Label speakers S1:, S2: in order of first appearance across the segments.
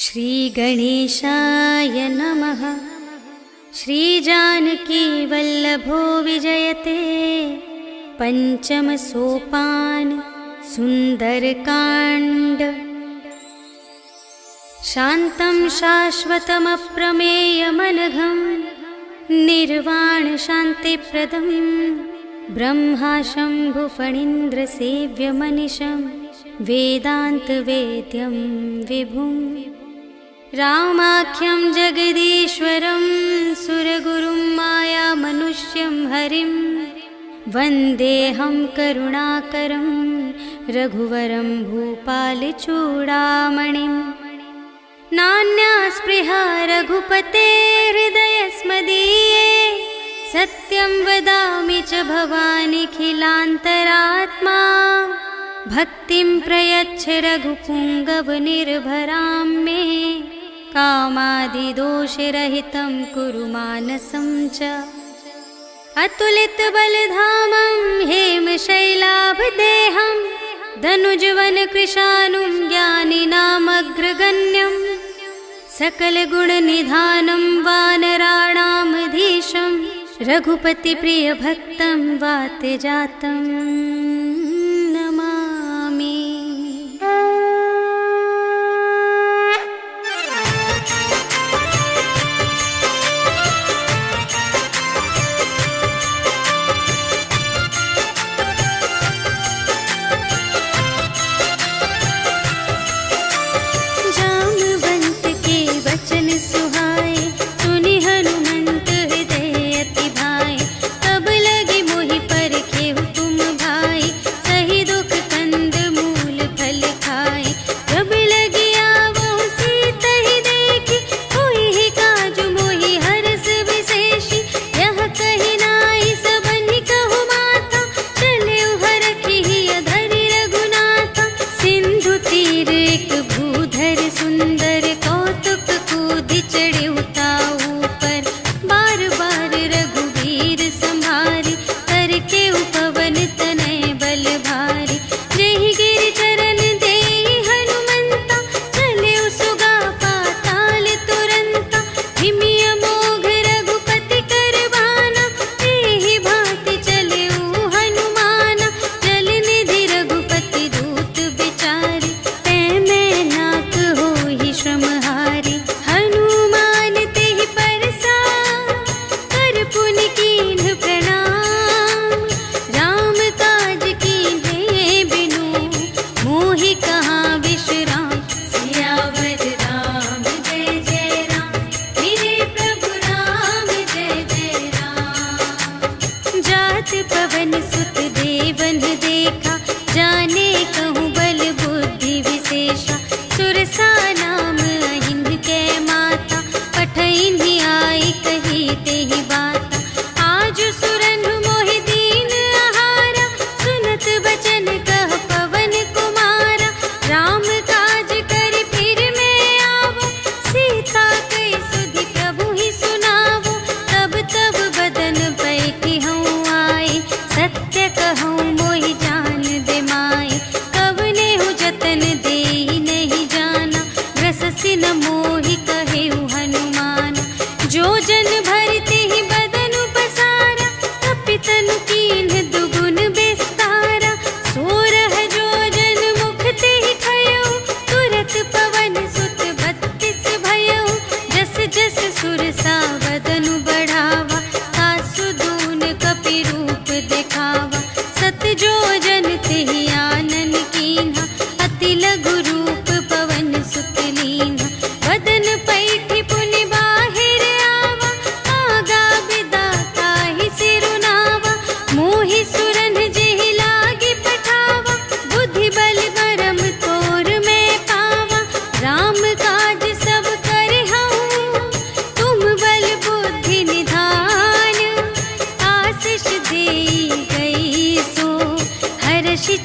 S1: श्रीगणेशाय नमः। श्रीजानकीवल्लभो विजयते पंचम सोपान सुंदरकांड। शान्तं शाश्वतमप्रमेयमनघं निर्वाण शान्तिप्रदं ब्रह्मा शम्भुफणीन्द्रसेव्यमनिशं वेदान्तवेद्यं विभुं रामाख्यं जगदीश्वरं सुरगुरुं मायामनुष्यं हरिं वन्देऽहं करुणाकरं रघुवरं भूपालचूडामणिं। नान्या स्पृहा रघुपते हृदयस्मदीये सत्यं वदामि च भवानिखिलान्तरात्मा। भक्तिं प्रयच्छ रघुपुङ्गवनिर्भरां मे कामादिदोषरहितं कुरु मानसं च। अतुलितबलधामं हेमशैलाभदेहं धनुजवनकृशानुं ज्ञानिनामग्रगण्यं सकलगुणनिधानं वानराणामधीशं रघुपतिप्रियभक्तं वातजातं नमामि।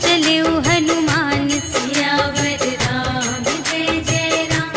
S2: चले हनुमान सियावर राम जय जय राम।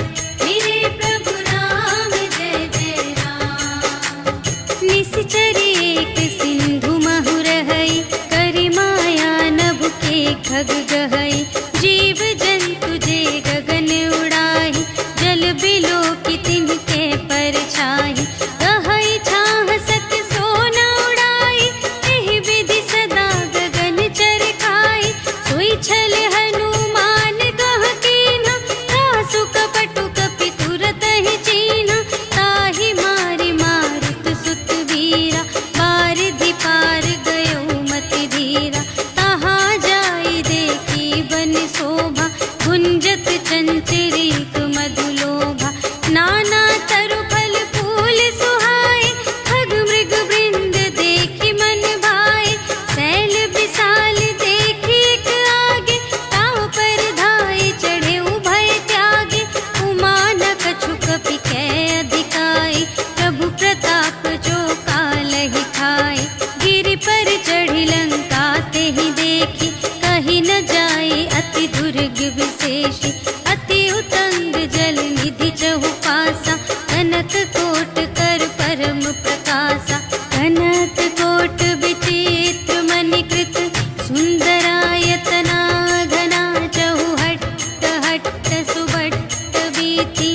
S1: तिथि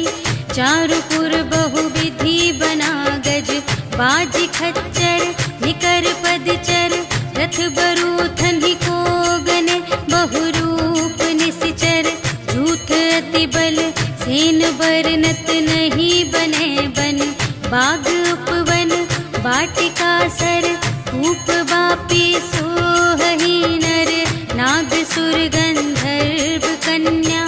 S1: चारुपुर बहुविधि बना गज बाजी खच्चर निकर पदचर रथ बरूथन ही को गने बहुरूप निसिचर झूठ अति बल सेन बरनत नहीं बने बन बाग उपवन वाटिका सर कूप बापी सोहही नर नाग सुर गंधर्व कन्या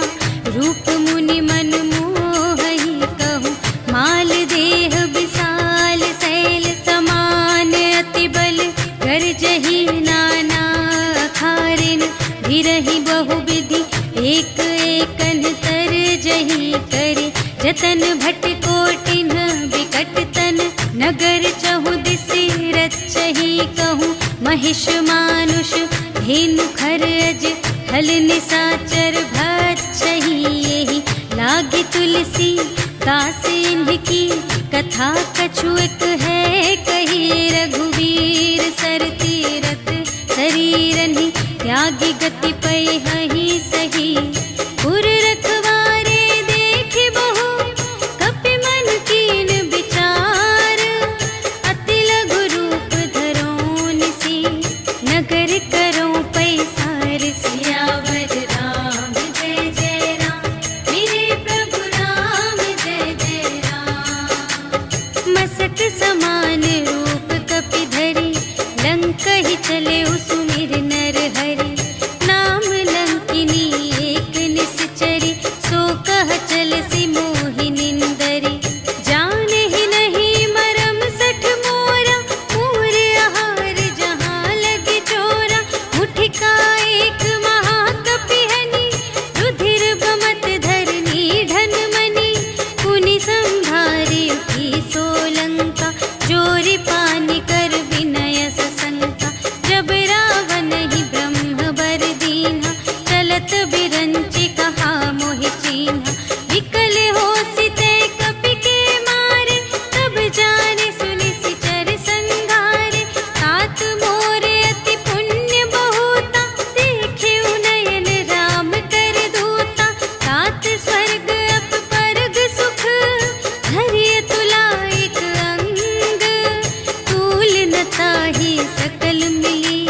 S1: रूप मुनि मन मोहही कहूँ माल देह विशाल शैल समान अति बल गर्जही नाना अखारिन भिरहि बहुविधि एक एकन तर जही करे जतन भट कोटिन विकट तन नगर चहु दिसि रचही कहूँ महिष मानुष धेनु खर अज हल निसाचर भक्षही यही लागी तुलसी दास इनकी कथा कछुक है कही रघुवीर सर तीरथ शरीरन ही त्यागी गति पै हही सही पुर रखवारे देख बहु कपि मन कीन विचार अति लघु रूप धरो निसी नगर करो पैसार सियावर राम जय जय राम मेरे प्रभु राम जय जय राम मसक समान रूप कपि धरी लंक ही चले सुमिर नर हरि नाम लंकिनी एक निश्चरी सो कह चल सी मोहि निंदरी जाने ही नहीं मरम सठ मोरा पूर आहार जहाँ लगे चोरा मुठिका एक महाकपिहनी रुधिर बमत धरनी ढन मनी पुनि संभारी उठी सोलंका जोरी पानी कर विनय ससंका जब रावण ही ब्रह्म बर दीन्हा चलत बिरंचि कहा मोहि चीन्हा विकल हो सिते कपि के मारे तब जाने सुनि सिचर संघारे तात मोरे अति पुण्य बहुता देखे उनयन राम कर दूता तात स्वर्ग अप परग सुख धरिय तुला एक अंग तूल न ताहि सकल मिली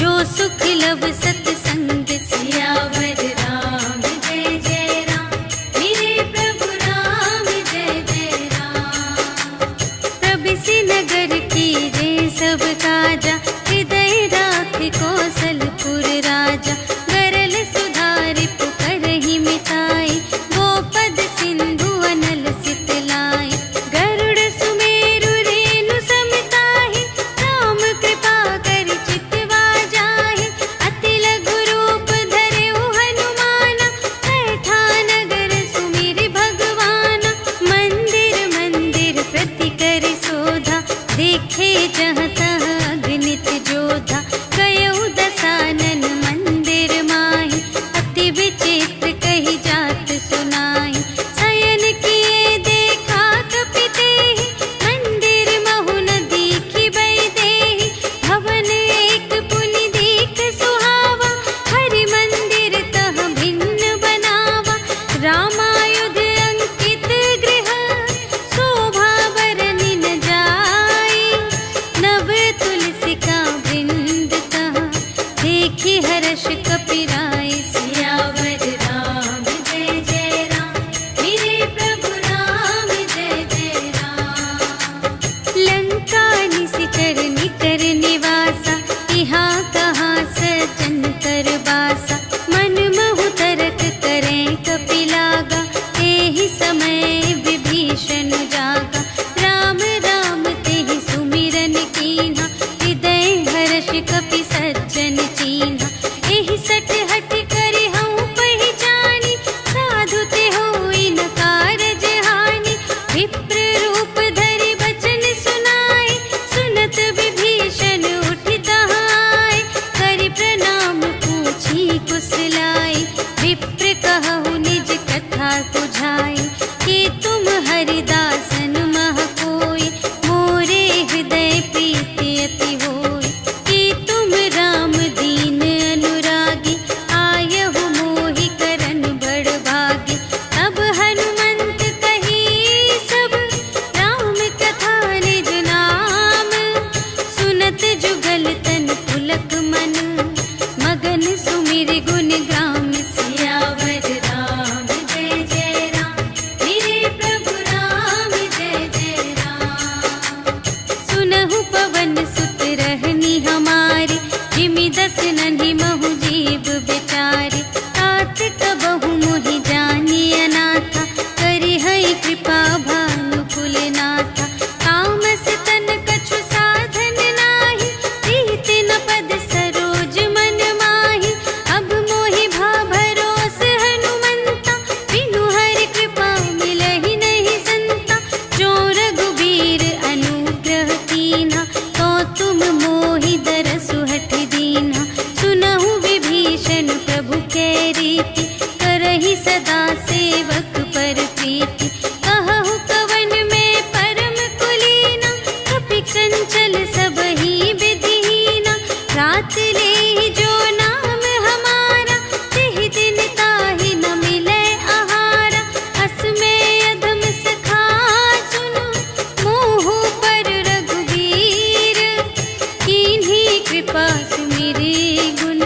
S1: जो सुख लव सतसंग सियावर राम जय जय राम मेरे प्रभु राम जय जय राम प्रबिसि नगर की रे सब काजा हृदय राख कौशलपुर राजा गरल सुधारि पुकरहि मिताई गोपद सिंधु अनल सितलाई गरुड़ सुमेरु रेणु समताहि राम कृपा कर चितवा जाहि अति लघु रूप धरेउ हनुमाना बैठा नगर सुमिरि भगवाना मंदिर मंदिर प्रति कर शोधा देखे जहाँ तहाँ अगणित जोधा गयउ दसानन मंदिर माहि अति विचित्र कही जात सुनाई शयन किए देखा कपि तेहि मंदिर महु न दीखि बै देहि भवन एक पुनि दीख सुहावा हरि मंदिर तह भिन्न बनावा रामायुध अंकित गृह शोभा बरनि न जाई नव तुलसिका वृंद तह देखि हर्ष कपिराय सियावर राम जय जय राम मेरे प्रभु राम जय जय राम लंका निसिचर निकर निवासा यहाँ कहाँ सजन कर बासा मन महु तरक करें कपि लागा तेहि समय विभीषण जागा राम राम तेहि सुमिरन कीन्हा हृदय हर्ष कपि सज्जन चीन्हा एहि सठ हठ करि हऊँ पहिचानी साधु ते होई न कारज हानि विप्र रूप धरि बचन सुनाए सुनत विभीषण उठि तहाय करि प्रणाम पूछी कुशलाय विप्र कहु निज कथा बुझाई कि तुम हरिदासन मह कोई मोरे हृदय प्रीति अति होई कि तुम राम दीन अनुरागी आयहु मोहि करन बड़ भागी तब हनुमंत प्रीति। कहु कवन में परम कुलीना, कपि चंचल सब ही विधिहीना। रात ले जो नाम हमारा, तिहि दिन ताहि न मिले आहारा। अस में अधम सखा सुनो, मोह पर रघुबीर। कीन्ही कृपा सुमिरि गुण,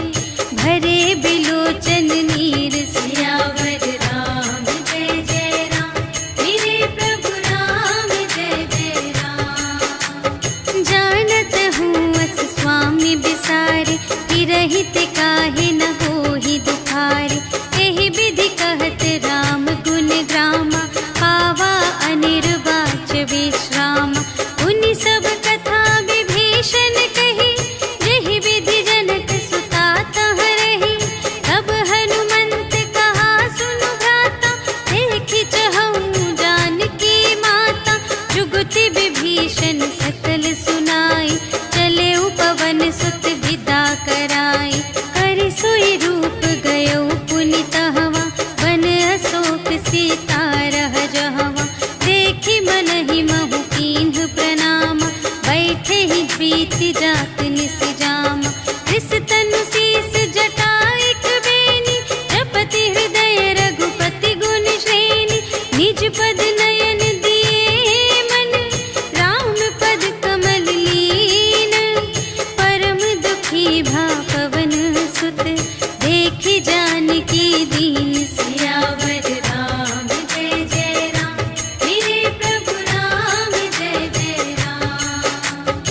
S1: भरे बिलोचन नीर। सियावर राम जय जय राम, मेरे प्रभु राम जय जय राम। जानत हूँ अस स्वामी बिसारे, हिरहित काहे न होहि दुखारे। एहि विधि कहत राम गुण ग्रामा, पावा अनिर्वाच विश्रामा। उनि सब कथा विभीषण कही, जेहि विधि जनक सुता तह रही। तब हनुमंत कहा सुनु भ्राता, देखि चहऊँ जानकी माता। जुगति विभीषण सकल सुनाई, चले पवन सुत विदा कराई। कर सोई रूप गयो पुनि तहवा, वन अशोक सीता रह जहवा। देखि मनहि महु कीन्ह प्रणामा, बैठे ही प्रीति जात निस जामा। रिस तनु शीस जटाइक बेनी, जपति हृदय रघुपति गुण श्रेणी। निज पद नयन दिए मन, राम पद कमल लीन। परम दुखी भा पवन सुत, देखि जानकी दीन। सियावर राम जय जय राम, मेरे प्रभु राम जय जय राम।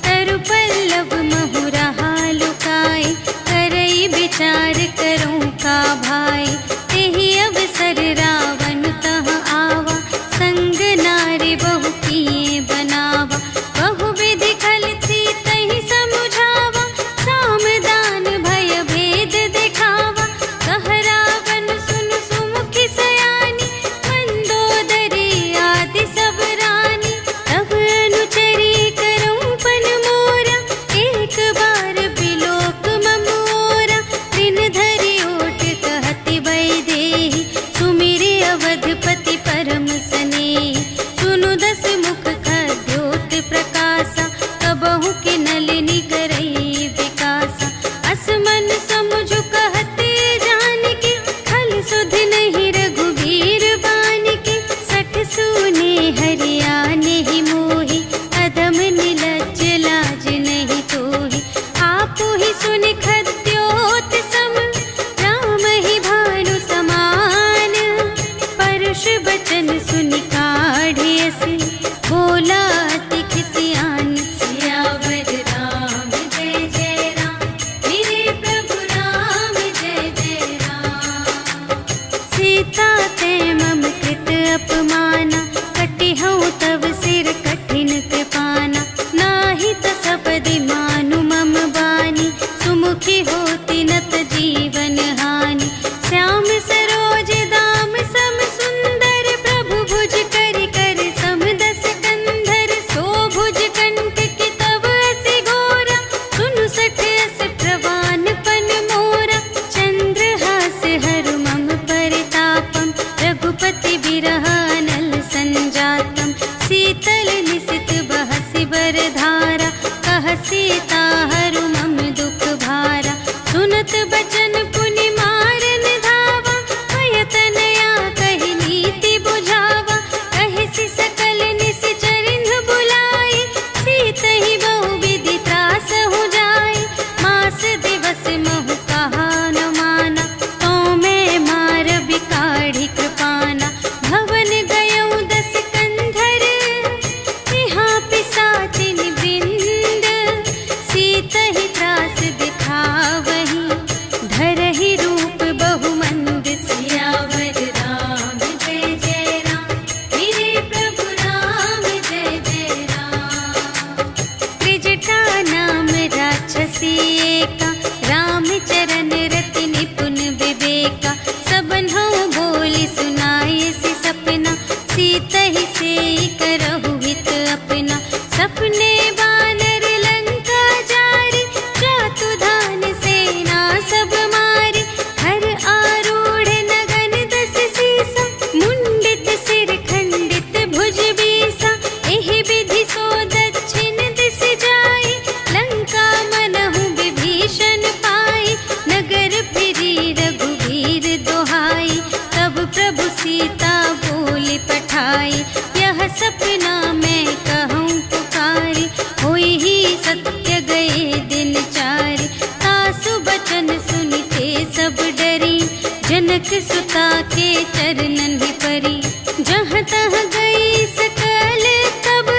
S1: तरु पल्लव महु रहा लुकाई, करई विचार करूं का भाई। तेहि अवसर रावण तह आवा, संग नारी बहु किए बनावा। बहु विधि खल सीतहि समुझावा, साम दान भय भेद दिखावा। कह रावण सुनु सुमुखि सयानी, मंदोदरी आदि सब रानी। तब अनुचरी करऊं पन मोरा, एक बार बिलोक मम ओरा। दिन धरि ओट कहति वैदेही, सुमिरि अवधपति परम स्नेही। सुनु दस मुख खद्योत प्रकाशा, कबहु के नलिनी करई विकासा। अस मन समुझु कहते जानकी, खल सुध नहीं रघुबीर बानिके। सठ सूने हरियाने ही मोहि, अधम निलज्ज लाज नहीं तोहि। आपु ही सुनि खद्योत सम, राम ही भानु समान। परुष बचन सुनि काढ़िय से, बोला अति खिसियान। सियावर राम जय जय राम, मेरे प्रभु राम जय जय राम। सीता ते मम कृत अपमाना, कटिहउँ तव सिर कठिन कृपाना। नाही त सपदि मानु मम बानी, सुमुखी होती नत जीवन हानि। श्याम सरोज दाम सम सुंदर, प्रभु भुज करि कर सम दस कंधर। सो भुज कंठ की तव असी घोरा, सुनु सठ अस प्रवान पन मोरा। चंद्रहास हरु मम परितापम, रघुपति बिरह अनल संजातम। शीतल निसित बहसि बरधारा, कह सीता हरु मम दुख भारा। सुनत बचन पुनि मारन धावा, भयतनया कहि नीति बुझावा। कहिसि सकल निश्चरिन्ह बुलाई, सीतहि बहु विधि त्रासहु जाई। मास दिवस महु कहा न माना, तो मैं मार बिकाढ़ी कृपाना। भवन गयऊँ दस कंधर, यहाँ पिसाचिन वृंद। सीतहि त्रास दिखावही, धरहि रूप बहुमंद। सियावर राम जय जय राम, मेरे प्रभु राम जय जय राम। त्रिजटा नाम राक्षसी एका, रामचरण रति निपुण विवेका। सबन्हु बोली सुनाई सि सपना, सीतहि सेई करहु हित अपना। सपने बानर लंका जारी, जातु धान सेना सब मारी। हर आरूढ़ नगन दस सीसा, मुंडित से जहाँ तहाँ गई सकल तब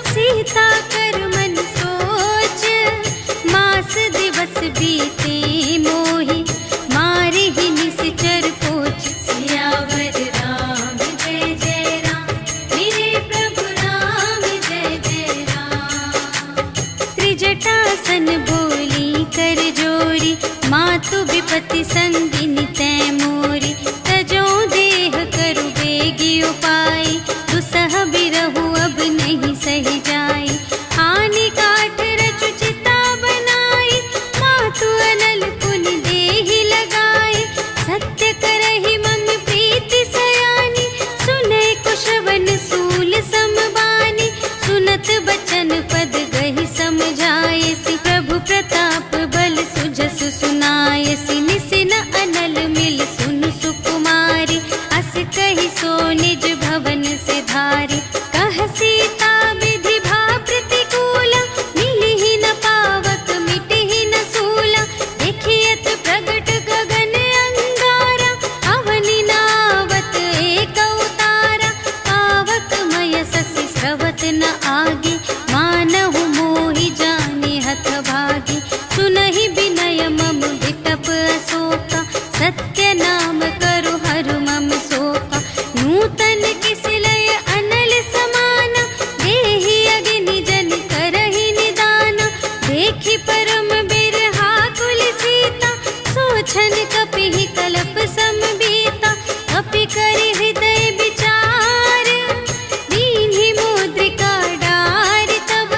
S1: सीता कर मन सोच, मास दिवस बीते मोहि मारे ही निश्चर पोच। सियावर राम जय जय राम, मेरे प्रभु राम जय जय राम। त्रिजटासन बोली कर जोरी, मातु विपति संगिनी तै मोरी। तजो देह करु बेगी उपाय, दुसह बिरहु अब नहीं सही जाई। आने काठ रचु चिता बनाई, मातु अनल पुन देहि लगाई। सत्य करहि मम प्रीति सयानी, सुनै कुशवन सूल समबानी। सुनत बचन पद गहि समझायसि, प्रभु प्रताप बल सुजस सुनायसि। निसिन अनल मिल सुन सुकुमारी, अस कहि सो निज भवन से धारी। कह सीता विधि भा प्रतिकूला, मिलिहि न पावक मिटिहि न सूला। देखियत प्रगट गगन अंगारा, अवनि नावत एक अवतारा। पावक मय ससि स्रवत न आगे, मानहु मोहि जाने हथ भागी। सुनहि विनय मम विटप अशोका, सत्य नाम करु हरु मम शोका। नूतन किस लय अनल समाना, देहि अगिनि जन करहि निदाना। देखि परम बिरहा कुल सीता, सोचन कपिहि कलप समबीता। कपि करि हृदय विचार, दीन्हि मुद्रिका डारि। तब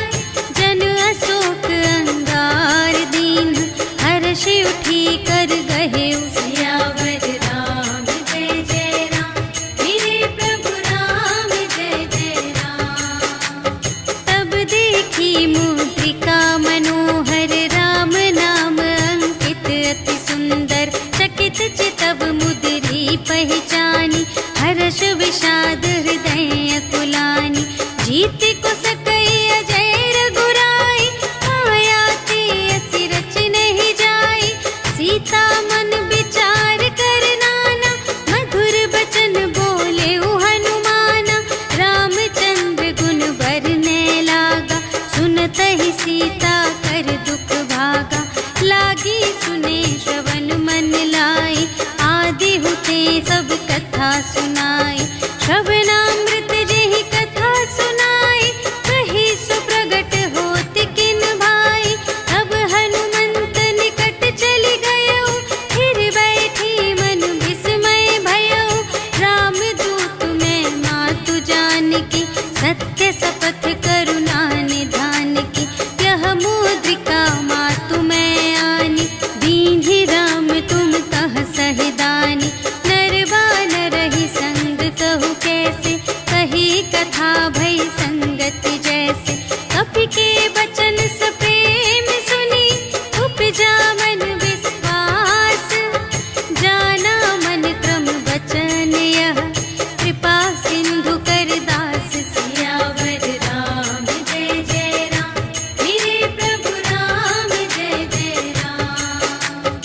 S1: जन अशोक अंगार दीन, हर्षि उठी कर गहेउ। सियावर राम जय जय राम, मेरे प्रभु राम जय जय राम। तब देखी मुद्रिका मनोहर, राम नाम अंकित अति सुंदर। चकित चितव मुद्री पहचानी, हर्ष विषाद हृदय कुलानी। जीत को सकई अजय रघुराई, माया ते असि रच नहीं जाई। सीता मन विचार कर नाना, मधुर बचन बोले हनुमाना। रामचंद्र गुण बरने लागा, सुनतहि सीता कर दुख भागा। लागी सुने श्रवण मन लाई, आदि हुते सब कथा सुनाई। श्रवणामृत जेहि कथा सुनाई, कही सुप्रगट होत किन भाई। तब हनुमंत निकट चलि गयउ, फिर बैठी मन विस्मय भयउ। रामदूत मैं मातु जानकी, सत्य शपथ करुणा निधान की। यह मुद्रिका मातु मैं आनी, दीन्हि राम तुम कह सहिदानी। नर बानर ही संग कहु कैसे, कही कथा भई संगति जैसे। कपि के बचन सप्रेम सुनी, उपजा मन विश्वास। जाना मन क्रम बचन यह, कृपा सिंधु कर दास। सियावर राम जय जय राम, मेरे प्रभु राम जय जय राम।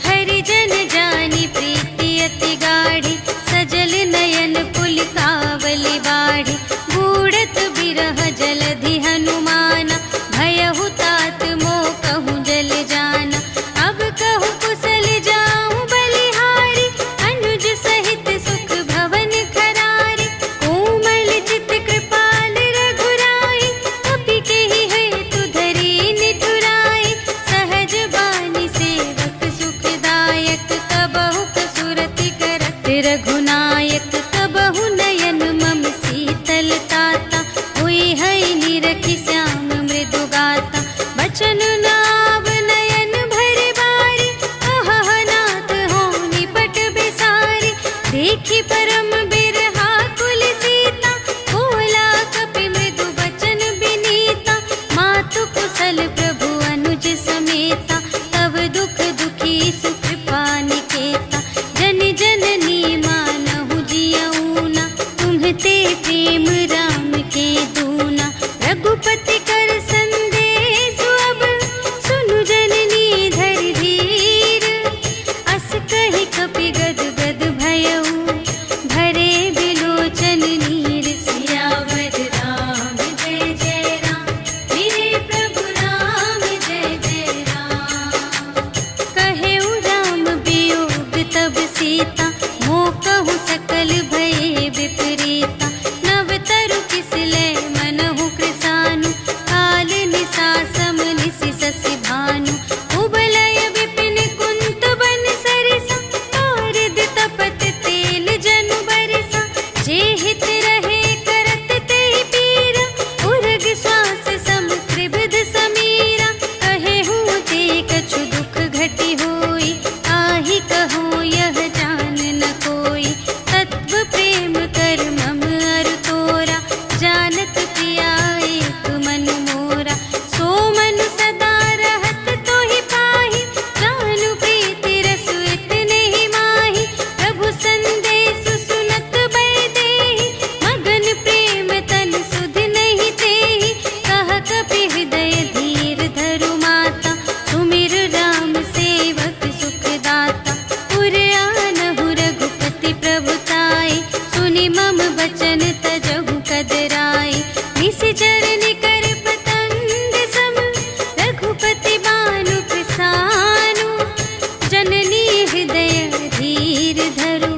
S1: हरिजन जानी प्रीति अति गाढ़ी, सजल नयन पुलिकावली बाढ़ी। बूढ़त बिरह जलधि हनुमाना, भयहु तात मोह कहूँ जल जाना। अब कहु कुशल जाऊँ बलिहारी, अनुज सहित सुख भवन खरारी। कोमल चित कृपाल रघुराई, कपि केहि हेतु धरि निठुराई। सहज बानी सेवक सुखदायक, कबहु कसुरति करत रघुनायक। कबहु नयन मम शीतल ताता, हुई है निरखि श्याम मृदु गाता। बचन नाव नयन भर बारी, अहह नाथ हो निपट बिसारी। देखि परम बिरहा कुल सीता, बोला कपि मृदु बचन बिनीता। मातु कुशल प्रभु अनुज समेता, तब दुख दुखी सुकृपा निकेता। जन जननी मानहु जियऊना, तुम्हते प्रेम राम के दूना। रघुपति कर संदेश अब, सुनु जननी धर धीर। अस कहि कपि गद गद भयउ, भरे बिलोचन हित रहे करत ते पीरा, उर्ग श्वास सम त्रिविध समीरा। कहे हूँ ते कछु दुख घटी होई, आहि कहूँ यह जान न कोई। तत्व प्रेम कर मम अरु तोरा, जानत पिया एक मन मोरा। सो मन सदा रहत तोहि पाहि, जानु प्रीति रसु इतने ही माहि। प्रभु संदेश सुनत बै देहि, मगन प्रेम तन सुध नहीं तेहि। कह कपि हृदय धीर धरु माता, सुमिर राम सेवक सुख दाता। उर आनहु रघुपति प्रभुताई, सुनि मम बचन तजहु कदराई। निशिचर निकर पतंग सम, रघुपति बानु प्रसानु। जननी हृदय धीर धरु,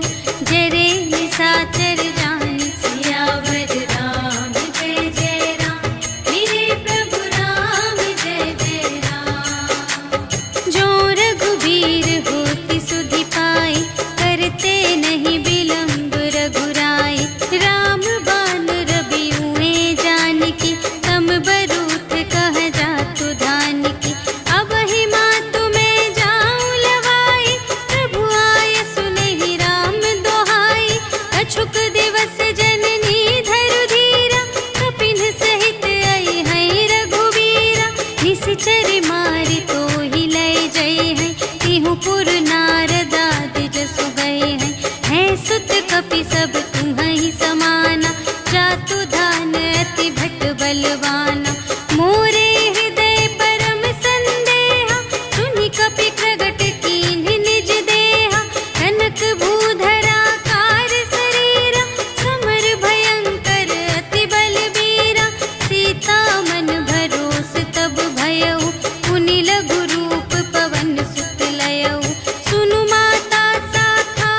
S1: जरे निशाचर जानि। सियावर राम जय जय राम, मेरे प्रभु राम जय जय राम। जो रघुबीर होति सुधि पाई, करते नहीं विलम्ब रघुराई। राम बान रवि हुए जानकी, तम बरूथ कह जातु धानकी। अब ही मातु मैं जाऊं लवाई, प्रभु आय सुनहि राम दोहाई। अछुक दिवस जननी धरु धीरा, कपिन सहित आई हैं रघुवीरा। निशिचर मारि तोहि लय जय हैं, तिहु पुर नारद आदि जसु गए हैं। हैं सुत कपि सब तुम्हि समाना, जातु धान अति भट बलवाना। मोरे हृदय परम संदेहा, सुनि कपि प्रगट कीन्ह निज देहा। कनक भूधरा कार शरीरा, समर भयंकर अति बलबीरा। सीता मन भरोस तब भयउ, पुनि लघु रूप पवन सुत लयउ। सुनु माता शाखा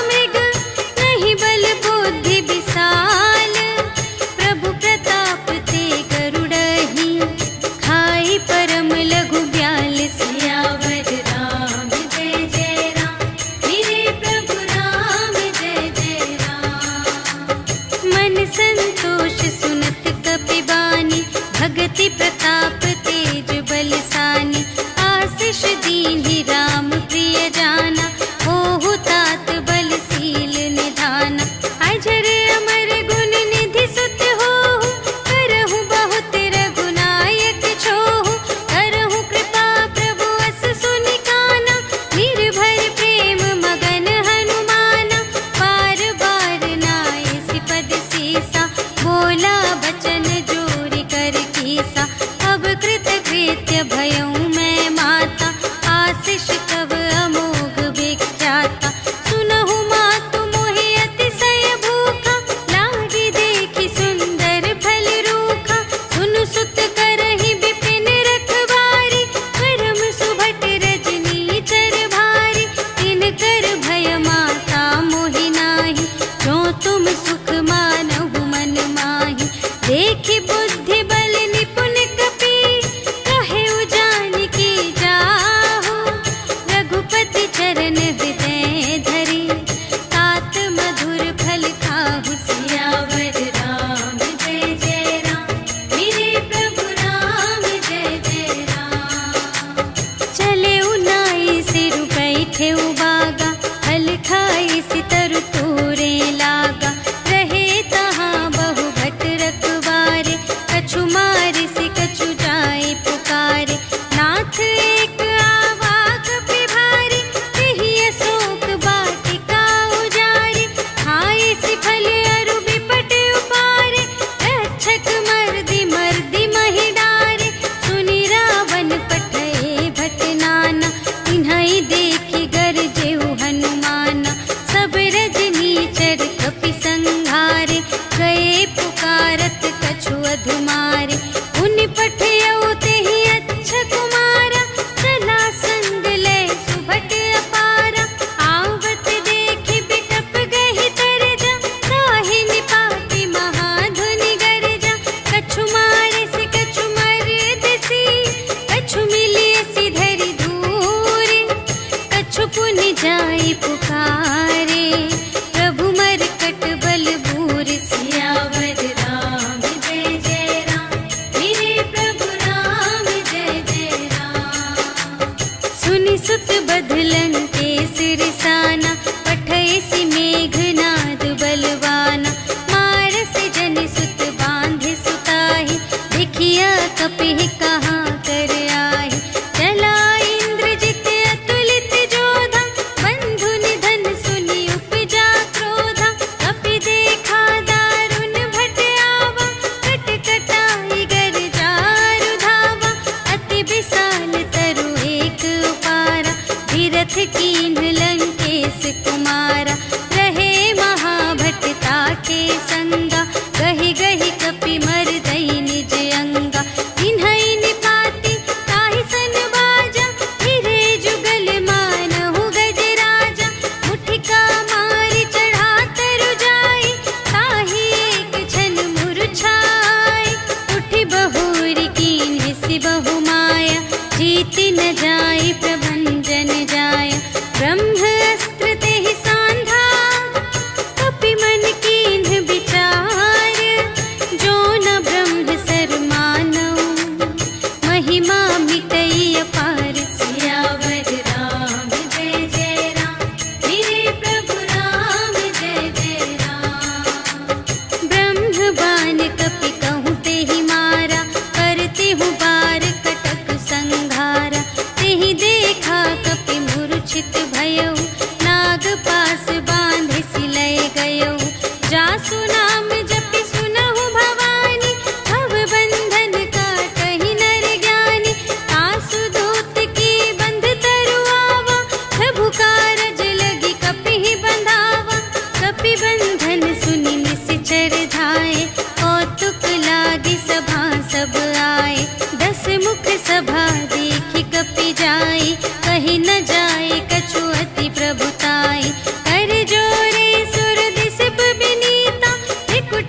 S1: मृग, नहीं बल बुद्धि विशाल। प्रभु प्रताप ते गरुड़हि, खाई परम लघु ब्याल। सियावर राम जय जय राम, मेरे प्रभु राम जय जय राम। मन संतोष सुनत कपि बानी, भगति प्रताप तेज बलसानी। आशीष दीन्हि राम प्रिय जाना, होहु तात बलशील निधाना। अजर अमर गुण निधि सुत होहु, करहु बहुत रघुनायक छोहु। करहु कृपा प्रभु अस सुनि काना, निर्भय प्रेम मगन हनुमाना। बार बार नाय सिपद सीसा, बोला बचन जोरि कर कीसा। अब कृत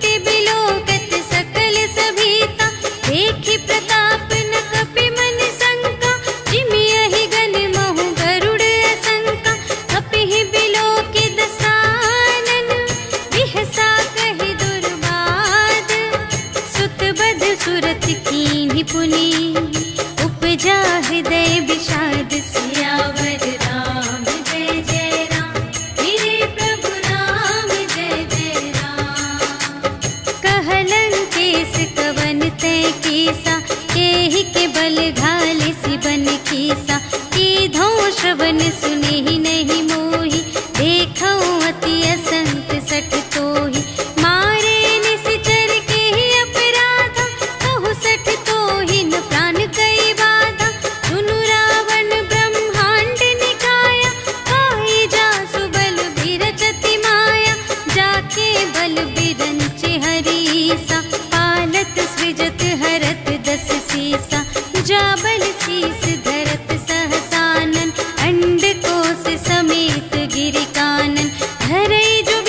S1: मिटे बिलोकत सकल सभीता, देखि प्रताप न कपि मन शंका, जिमि यहि गण महु गरुड़ असंका, कपिहि बिलोकि दसानन, बिहसा कहि दुर्बाद, सुत बध सुरत कीन्हि पुनि, उपजा हृदय विषाद, सियावर राम जय जय राम, मेरे प्रभु राम जय जय राम। कहलन केस कवन तय कीसा, केहि के बल घाले सिबन कीसा, कीधो श्रवण सुनेहि नहीं मोहि, देखऊँ अति असंत सठ तोहि, मारे निश्चर केहि अपराधा, कहु सठ तोहि न प्राण कई बाधा, सुनु रावण ब्रह्मांड निकाया, पाई जासु बल बिरचति माया, जाके बल बिरंचि हरीसा, पालत सृजत हरत दस सीसा, जा बल शीस धरत सहसानन, अंड कोश समेत गिरि कानन, धरई जो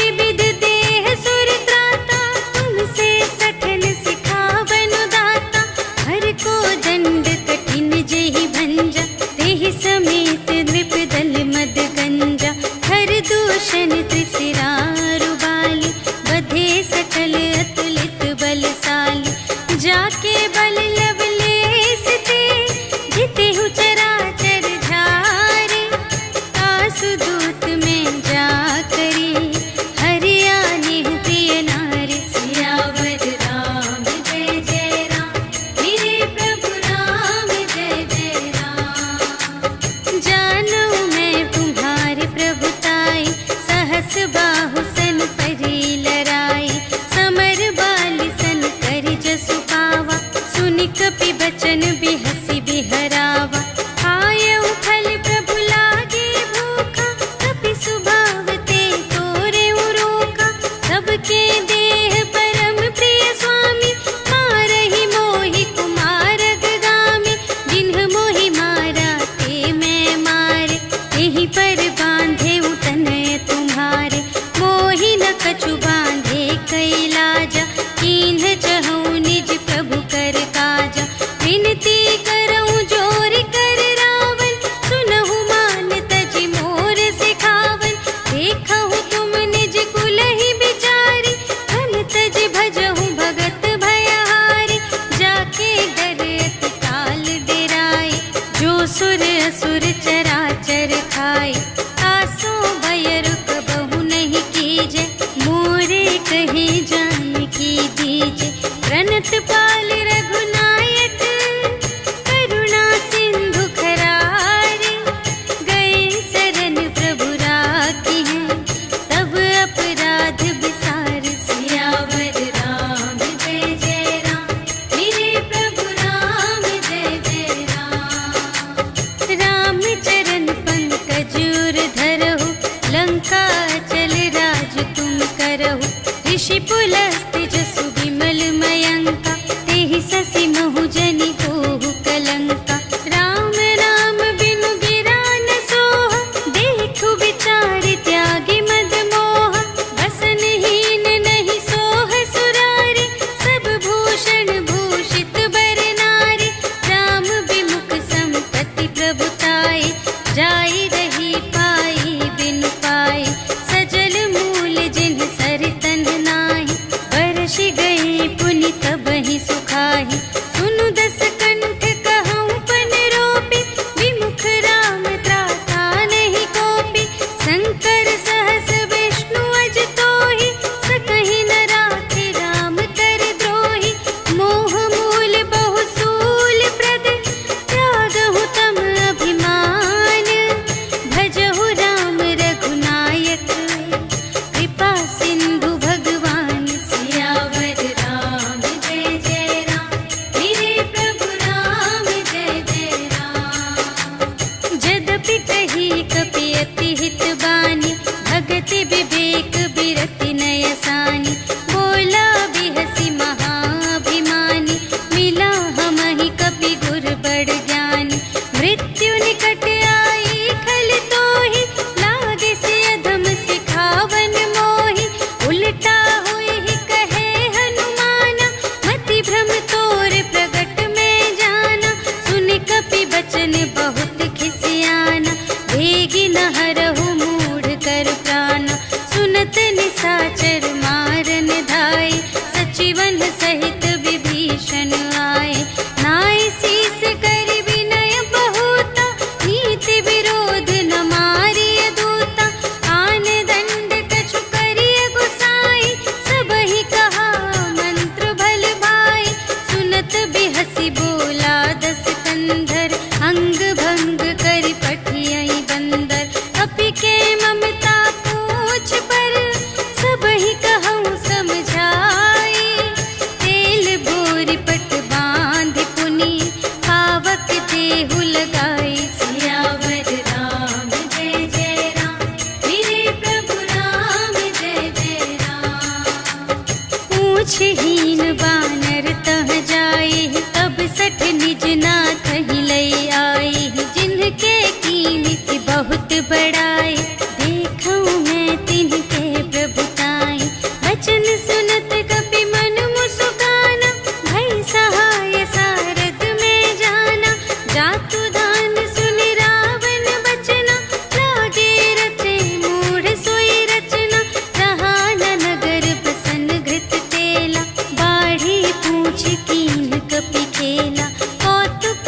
S1: पूछहीन बानर तह जाए, तब सठ निज नाथ ही लय आए। जिनके कीमत बहुत बड़ाए, देखऊं मैं तिनके प्रभुताई। वचन सुनत कपि मन मुस्काना, भई सहाय सारद में जाना। जातु दान सुनि रावण बचना, लागे रचे मूढ़ सोई रचना। रहा न नगर प्रसन्न घृत तेला, बाढ़ी पूछ कीन कपि खेला। कौतुक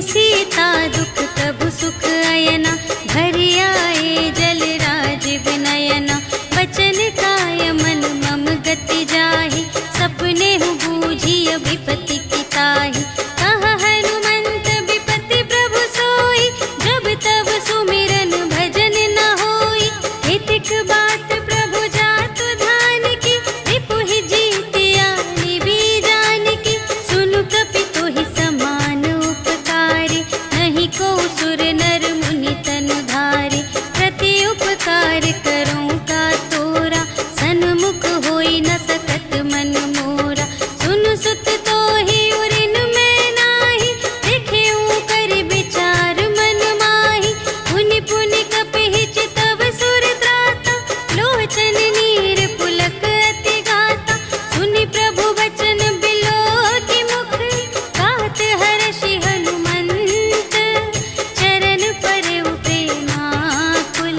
S1: सीता दुख प्रभु सुख अयना, भरि आए जल राजीव नयना। बचन काय मन मम गति जाहि, सपने हूँ बूझिय विपत्ति की ताहि। कहा हनुमंत विपत्ति प्रभु सोई, जब तब सुमिरन भजन न होई। हितिक बात प्रभु जातु धान की, रिपुहि जीतिया निबी जान की। सुनु कपि तोहि समान उपकारी, नहीं को सुर नर मुनि तनु धारी। प्रति उपकार करूं का तोरा, सन्मुख होई न सकत मन मोरा। सुन सुत तोहि उरिन मैं नाही, देखेऊं कर विचार मन माही। पुनि पुनि कपिहि चितव सुर त्राता, लोचन नीर पुलक अति गाता। सुनि प्रभु बचन बिलोकि मुख, गात हर्षि हनुमंत। चरण परउ प्रेमाकुल,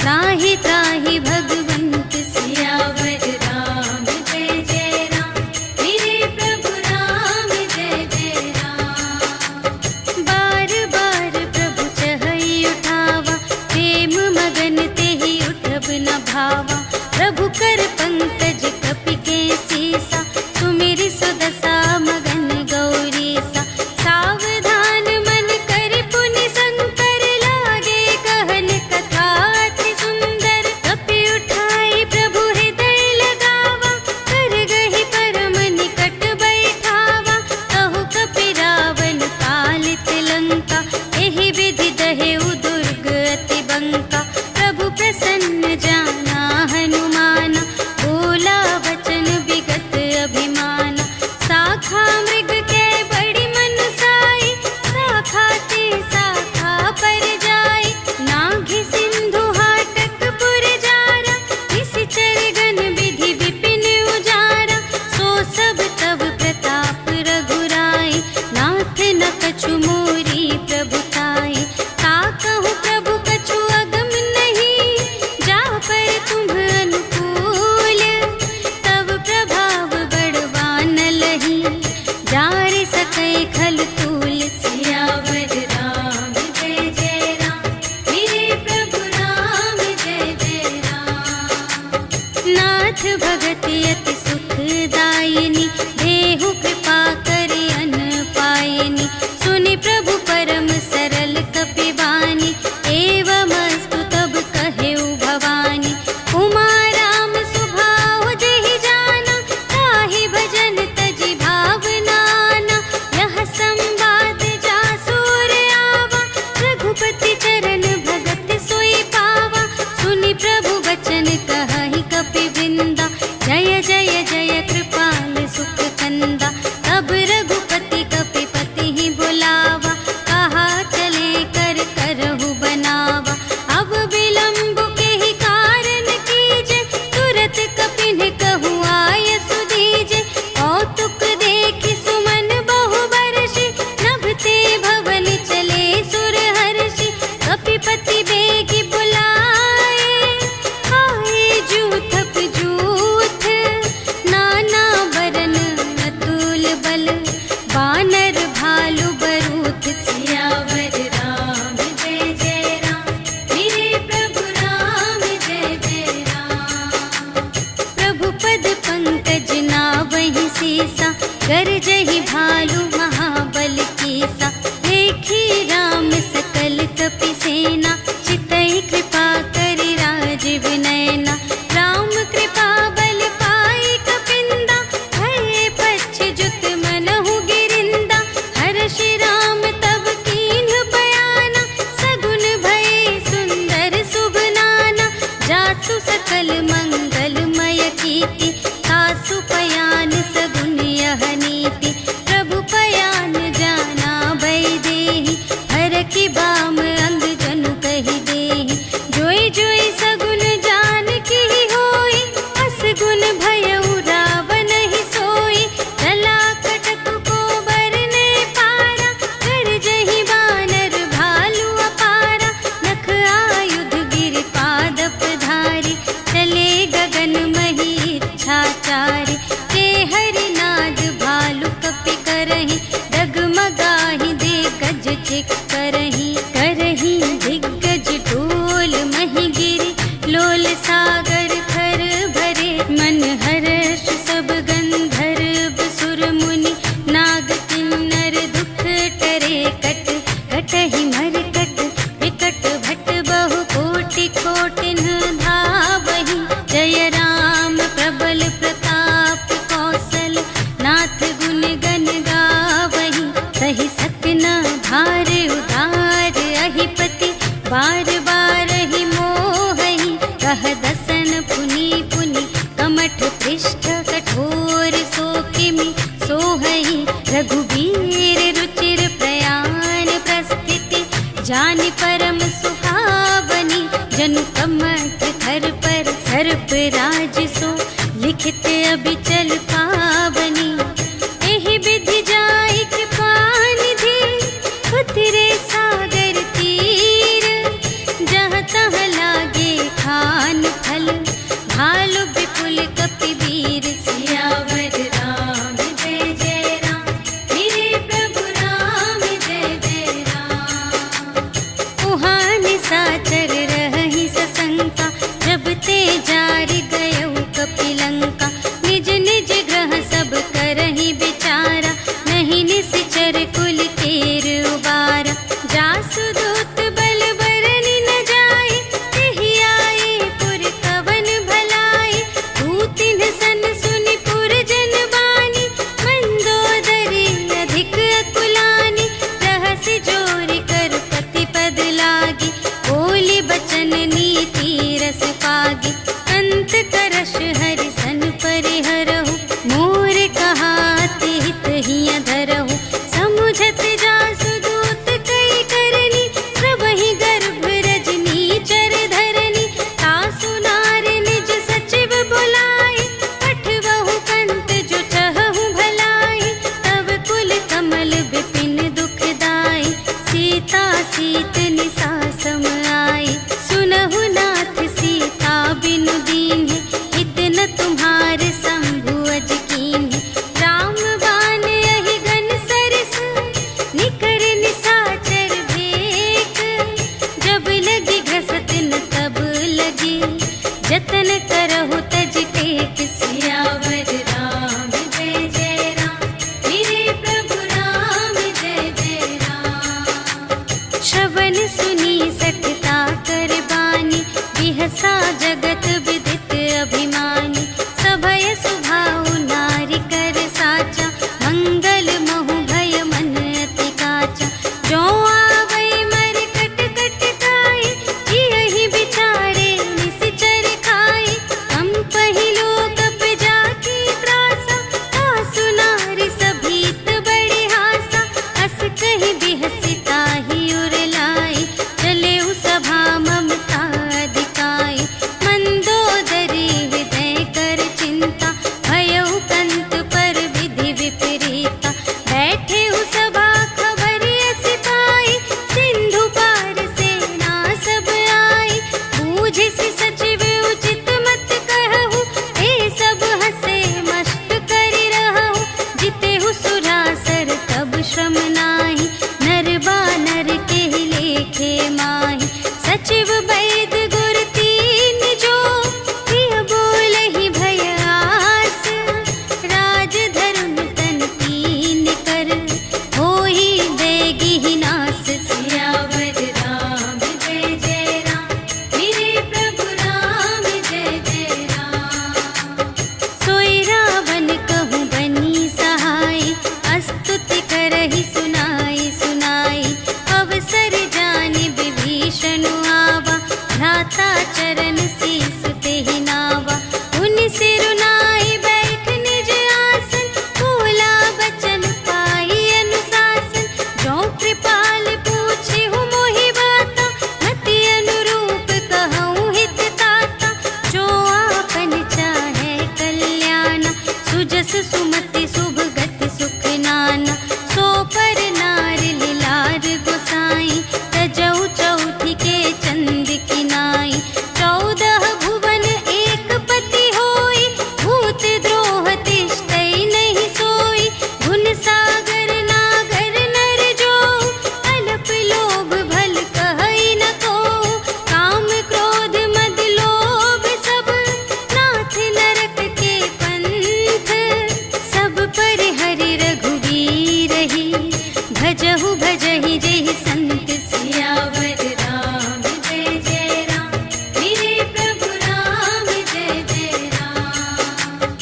S1: त्राहि त्राहि भगवंत। सियावर राम जय जय राम, मेरे प्रभु राम जय जय राम। बार बार प्रभु चहई उठावा, प्रेम मगन तेहि उठब न भावा। प्रभु कर पंकज कपि के सीसा, सुमिरि सुदशा मगन गौरीसा। सावधान मन कर पुनि शंकर, लागे कहन कथा अति सुंदर। कपि उठाई प्रभु हृदय लगावा, कर गहि परम निकट बैठावा। कहु कपि रावण कालित लंका, एहि विधि दहेउ दुर्ग अति बंका। प्रभु प्रसन्न जाना हनुमाना, बोला वचन विगत अभिमाना। शाखा मृग के बड़ी मनसाई, शाखा ते शाखा पर जाई। नाघि सिंधु हाटक पुर जारा, निशिचर गण विधि विपिन उजारा। सो सब तब प्रताप रघुराई, नाथ न कछु मोरी प्रभुताई। ताकहु प्रभु कछु अगम नहीं, जा पर तुम अनुकूल। तब प्रभाव बड़वान लही, जारि सकै खल तूल। सियावर राम जय जय राम, मेरे प्रभु राम जय जय राम। नाथ भगति अति सुखदायिनी, देहु कृपा करि अन पायिनी। सुनि प्रभु परम सरल कपि बानी, एवमस्तु तब कहेउ भवानी। उमा राम सुभाव जहि जाना, ताहि भजन तजि भावनाना। यह संवाद जासुर आवा, रघुपति चरण भगत सोई पावा। सुनि प्रभु बचन कहहि कपि विंदा, जय जय जय कृपाल सुख कंदा। तब रघुपति कपिपति ही बुलावा, कहा चले कर करहु बनावा। अब विलंब के ही कारण कीजे, तुरत कपिन कहु आय सुधीजे। कौतुक देखि सुमन बहु बरषि, नभते भवन चले सुर हर्षि। कपिपति बेगी बुलाए, आए जूथप जूथ। नाना बरन अतुल बल, बानर भालु बरूथ। सियावर राम जय जय राम, मेरे प्रभु राम जय जय राम। प्रभु पद पंकज नावहि सीसा, गरजहि भालु महाबल कीसा। देखी राम सकल कपि सेना, चितई कृपा करि राजीव नयना। राम कृपा बल पाई कपिंदा, भये पच्छिजुत मनहु गिरिंदा। हर्षि राम तब कीन्ह बयाना, सगुन भये सुंदर शुभ नाना। जासु सकल मंगलमय कीर्ति, तासु पयान सगुन यह नीति। प्रभु पयान जाना भय देहि, हरखि बाम अंग जनु कहि देहि। जोई जोई सगुन जान की होई, असगुन भयउ रावण ही सोई। चला कटक को बरने पारा, गरजहि बानर भालु अपारा। नख आयुध गिर पादप धारी, चले गगन मही इच्छाचारी। ते हरि नाद भालु कपि करहि, डगमगाहि दे गज कार्तिक करही दिग्गज डोल मही गिरे लोल सागर थर भरे मन हर्ष सब गंधर्व सुर मुनि नाग किन्नर दुख टरे कट कटहि मरकट विकट भट बहु कोटि कोटिन धावहि जय राम प्रबल प्रताप कौशल नाथ गुण गण गावहि सही सत्य न भार उदार अहिपति बार बार ही मोहहि कह दसन पुनि पुनि कमठ पृष्ठ कठोर सो किमि सोहहि रघुबीर रुचिर प्रयाण प्रस्थिति जानि परम सुहावनी जनु कमठ थर पर सर्प राज सो लिखित अबिचल पावनी एहि विधि जाय कृपानिधि उतरे सागर तीर जहाँ तहाँ लागे खान फल भालु विपुल कपिवीर सियावर राम जय जय राम मेरे प्रभु राम जय जय राम उहाँ निशाचर रहि सशंका जब ते जारि गयौ कपिलंका निज निज ग्रह सब करहि विचारा नहीं निश्चर कुल केर उबारा जासु दूत बल बरनि न जाए तेहि आए पुर कवन भलाए दूतिन सन सुनि पुर जन बानी मंदोदरी अधिक अकुलानी रहसि जोरि कर पति पद लागी बोली बचन नीति रस पागी अंत करश हरि सन परिहरहु मोर कहाति हित हिय धरहु समुझत जासु दूत कई करनी प्रभहि गर्भ रजनी चर धरनी तासु नार निज सचिव बुलाए पठवहु कंत जो चहहु भलाई तब कुल कमल विपिन दुखदाई सीता सीत निसा सम आई सुनहु नाथ सीता बिनु दीन्हि इतना तुम्हारे शंभु अज कीन्हि राम बाण यही घन सरस निकर निशाचर भेक जब लगी घसत न तब लगी जतन करहु तज टेक सियावर राम जय जय राम मेरे प्रभु राम जय जय राम श्रवण सुनी सठता कर बानी बिहसा जगत विदित अभिमानी सभय सुभाउ नारी कर साचा मंगल महु भय मन अति काचा जो आवै मर कट कट खाए यही बिचारे निश्चर खाए हम पहिलो कप जाकी त्रासा तासु नारी सभीत बड़े हासा हस कहि बिहसिता ही उर लाई चले सभा ममता अधिकाई मंदोदरी हृदय कर चिंता भयउ कंत पर विधि विपरीता बैठे सभा खबर अस पाई सिंधु पार सेना सब आई बूझे से सचिव उचित मत कहु ए सब हसे मस्त करि रहु जितेहु सुरासर तब श्रम नाही नर बानर के लेखे माही सचिव वैद गुर तीन जो प्रिय बोलहि भय आस राज धर्म तन तीन कर होहि देगी ही नास सियावर राम जय जय राम मेरे प्रभु राम जय जय राम सोई रावण कहूँ बनी सहाय स्तुति करहि सुना भजहु भजहि जेहि संत सियावर राम जय जय राम। मेरे प्रभु राम जय जय राम।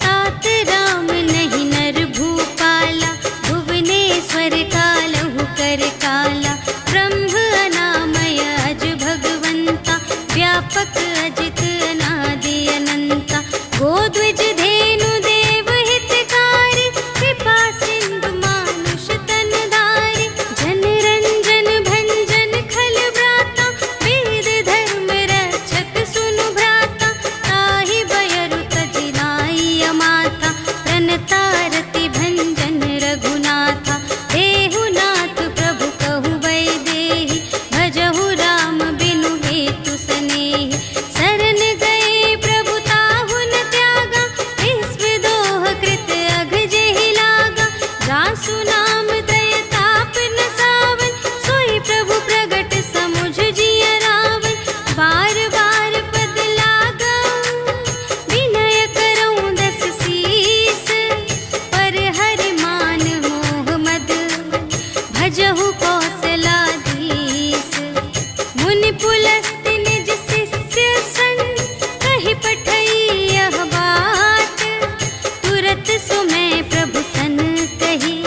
S1: तात राम नहीं नर भूपाला, भुवनेश्वर कालहु कर काला। ब्रह्म अनामय अज भगवंता, व्यापक अजित अनादि अनंता। गोद्विज धेनु देव हितकारी, कृपा सिंधु मानुष तन धारी। जन रंजन भंजन खल व्राता, वेद धर्म रक्षक सुनु भ्राता। ताहि बयरु तजि नाई अमाता, प्रणतारति भंजन रघुनाथा। देहु नाथ प्रभु कहु वैदेही, भजहु राम बिनु हेतु सनेही। शरण गए प्रभु ताहु न त्यागा, विश्वदोह कृत अघ जेहि लागा। जासु नाम दय ताप न सावन, सोई प्रभु प्रगट समुझ जिय रावण। बार बार पद लागऊं, विनय करऊं दस सीस। पर हरि मान मोह मद, भजहु कौशलाधीश। मुनि पुलस्त्य निज शिष्य संग, कहि पठई यह बात। तुरत सुमय प्रभु सन कही,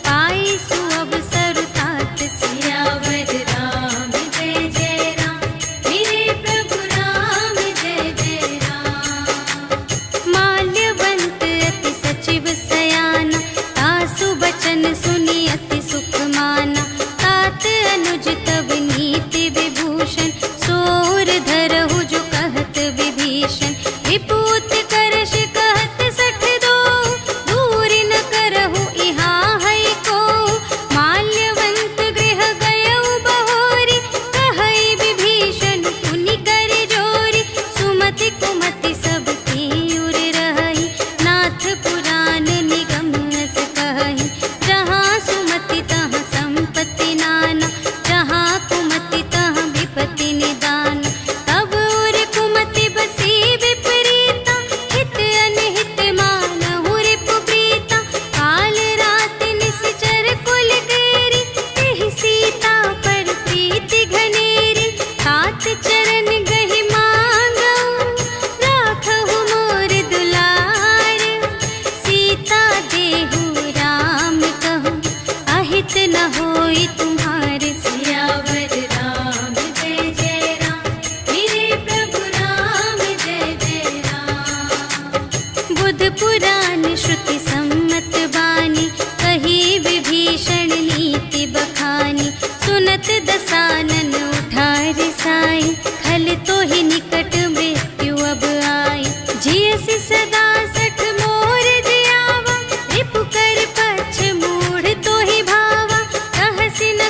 S1: पाई सुअवसर तात। सियावर राम जय जय राम। मेरे प्रभु राम जय जय राम। माल्यवंत अति सचिव सयाना, तासु बचन सुनि अति सुख माना। तात अनुज तव नीति विभूषण, सोर धरहु जो कहत विभीषण। विपूत करश कहत सठ दो, दूर न करहु इहाँ है को। माल्यवंत गृह गयउ बहोरी, कहई विभीषण पुनि कर जोरी। सुमति कुमति सब की उर रहई, नाथ पुराण निगम अस कहई। जहाँ सुमति तहाँ संपत्ति नाना, जहाँ कुमति तहाँ विपत्ति निदान। तब उर कुमति बसी विपरीता, हित अनहित मानहु रिपु प्रीता। काल रात निश्चर कुल केरी, तेहि सीता पर प्रीति घनेरी। तात चरण गहि मांगऊं, राखहु मोर दुलार। सीता देहु राम कहूँ, अहित न होई तुम्हारे। सियावर राम जय जय राम। मेरे प्रभु राम जय जय राम। बुध पुराण श्रुति सम्मत बानी, कही विभीषण नीति बखानी। सुनत दसानन उठार साई, खल तो ही निकट मृत्यु अब आई। जियसि सदा सठ मोर जियावा, रिपु कर पछ मूढ़ तो ही भावा। कहसि न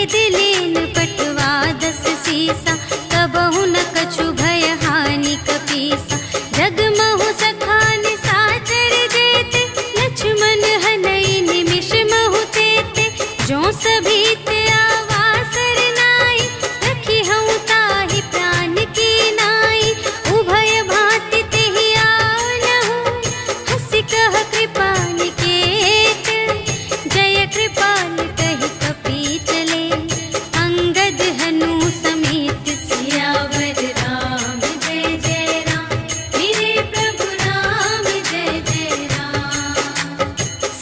S1: भेद लेन पटवा 10 सीसा, कबहु न कछु भय हानि कपीसा। जगमहु सखान साचर जेते, लक्ष्मण हनई निमिष महु तेते। जो सभीत आवासर नाई, रखी हूँ ताहि प्राण की नाई। उभय भांति तेहि आनहु, हंसि कह कृपा निकेत। जय कृपाल कहि कपि चले, अंगद हनु समेत। सियावर राम जय जय राम, मेरे प्रभु राम जय जय राम।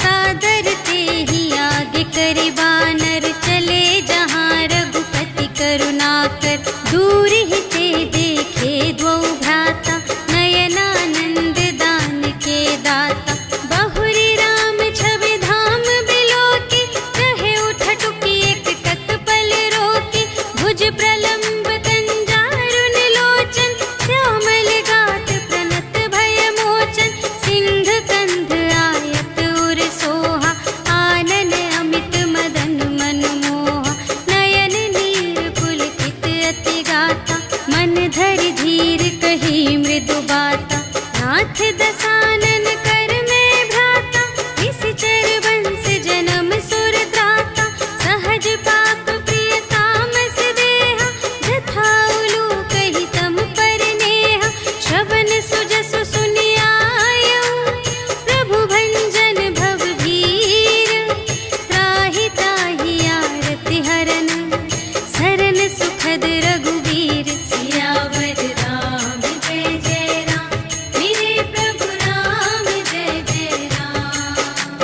S1: सादर तेहि आगे करि बानर, चले जहाँ रघुपति करुणाकर। दूर ही ते देखे द्वौ भ्राता, नयनानंद दान के दाता। बहुरी राम छवि धाम बिलोकी, कहे उठ टुकी एक टक पल रोकी। भुज प्रलंब कंजारुन लोचन, श्यामल गात प्रणत भय मोचन। सिंध कंध आयत उर सोहा, आनन अमित मदन मनमोहा। नयन नीर पुलकित अति गाता, मन धरि धीर कही मृदु बाता। नाथ दसानन कर में भ्राता, निश्चर वंश जन्म सुर त्राता। सहज पाप प्रिय तामस देहा, जथा उलूक हितम पर नेहा। श्रवण सुजसु सुनियायऊ, प्रभु भंजन भव भीर। त्राहि त्राहि आरति हरन, सरन सुखद रघुवीर। सियावर राम जय जय राम, मेरे प्रभु राम जय जय राम।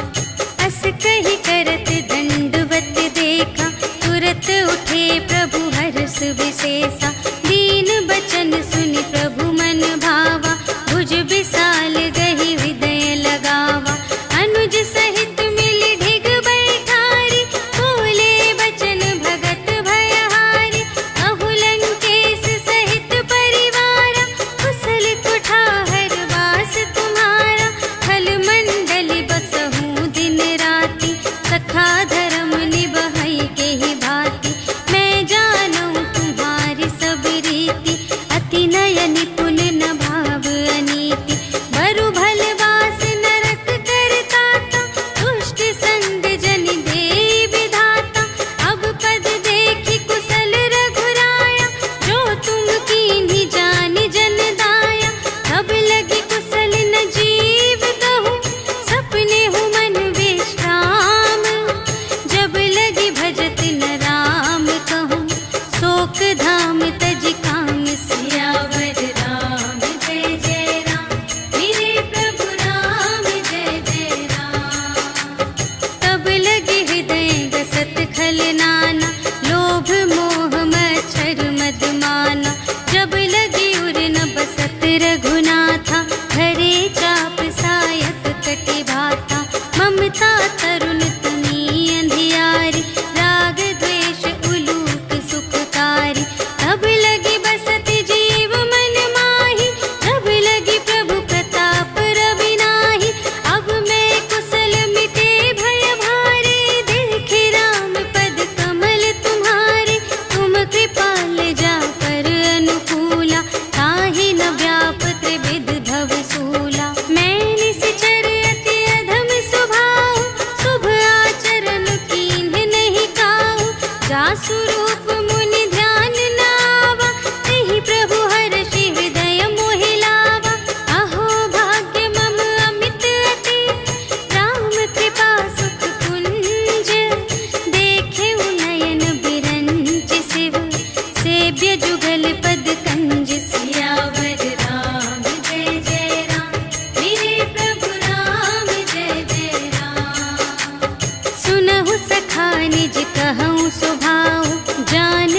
S1: अस कहि करत दंडवत देखा, तुरत उठे प्रभु हर्ष विशेषा। दीन बचन सुनि प्रभु मन भावा, भुज विशाल गहि हृदय लगावा। अनुज सहित मिलि ढिग बैठारी, बोले बचन भगत भयहारी। कहु लंकेश सहित परिवारा, कुशल कुठार वास तुम्हारा। खल मंडल बसहु दिन राति, सखा धर्म निबहै केहि भांति। मैं जानूं तुम्हारी सब रीति, अति नय निपुण न भाव अनीति। बरु भल वास नरक करताता, दुष्ट संग जन देई विधाता। अब पद देखि कुशल रघुराया, जो तुम कीन्ही जानि जन दाया। तब लगी कुशल न जीव कहूँ, सपने हूँ मन विश्राम। जब लगी भजत न राम कहूँ, शोक धाम तज काम। सियावर राम जय जय राम, मेरे प्रभु राम जय जय राम। तब लगे हृदय गसत खल नाना, लोभ मोह मच्छर मद माना। जब लगी उर न बसत रघुनाथा, धरे चाप सायक कटि भाता। ममता तरुण तनी अंधियारी, राग द्वेष उलूक सुखकारी। तब लगी बसत जीव मन माही, जब लगी प्रभु प्रताप रवि नाही। अब मैं कुशल मिटे भय भारे, देखे राम पद कमल तुम्हारे। तुम कृपाल जा पर अनुकूला, ताहि न व्याप त्रिविध भव सूला। मैं निश्चर अति अधम स्वभाव, शुभ आचरण कीन्ह नहीं काहू। जासु रूप मुनि ध्यान न आवा, तेहि प्रभु हर्षि हृदय मोहि लावा। अहो भाग्य मम अमित अति, राम कृपा सुख कुंज। देखे नयन बिरंच शिव, सेव्य जुगल पद कंज। सियावर राम जय जय राम, मेरे प्रभु राम जय जय राम। सुनहु सखा निज कहूँ स्वभाव, जान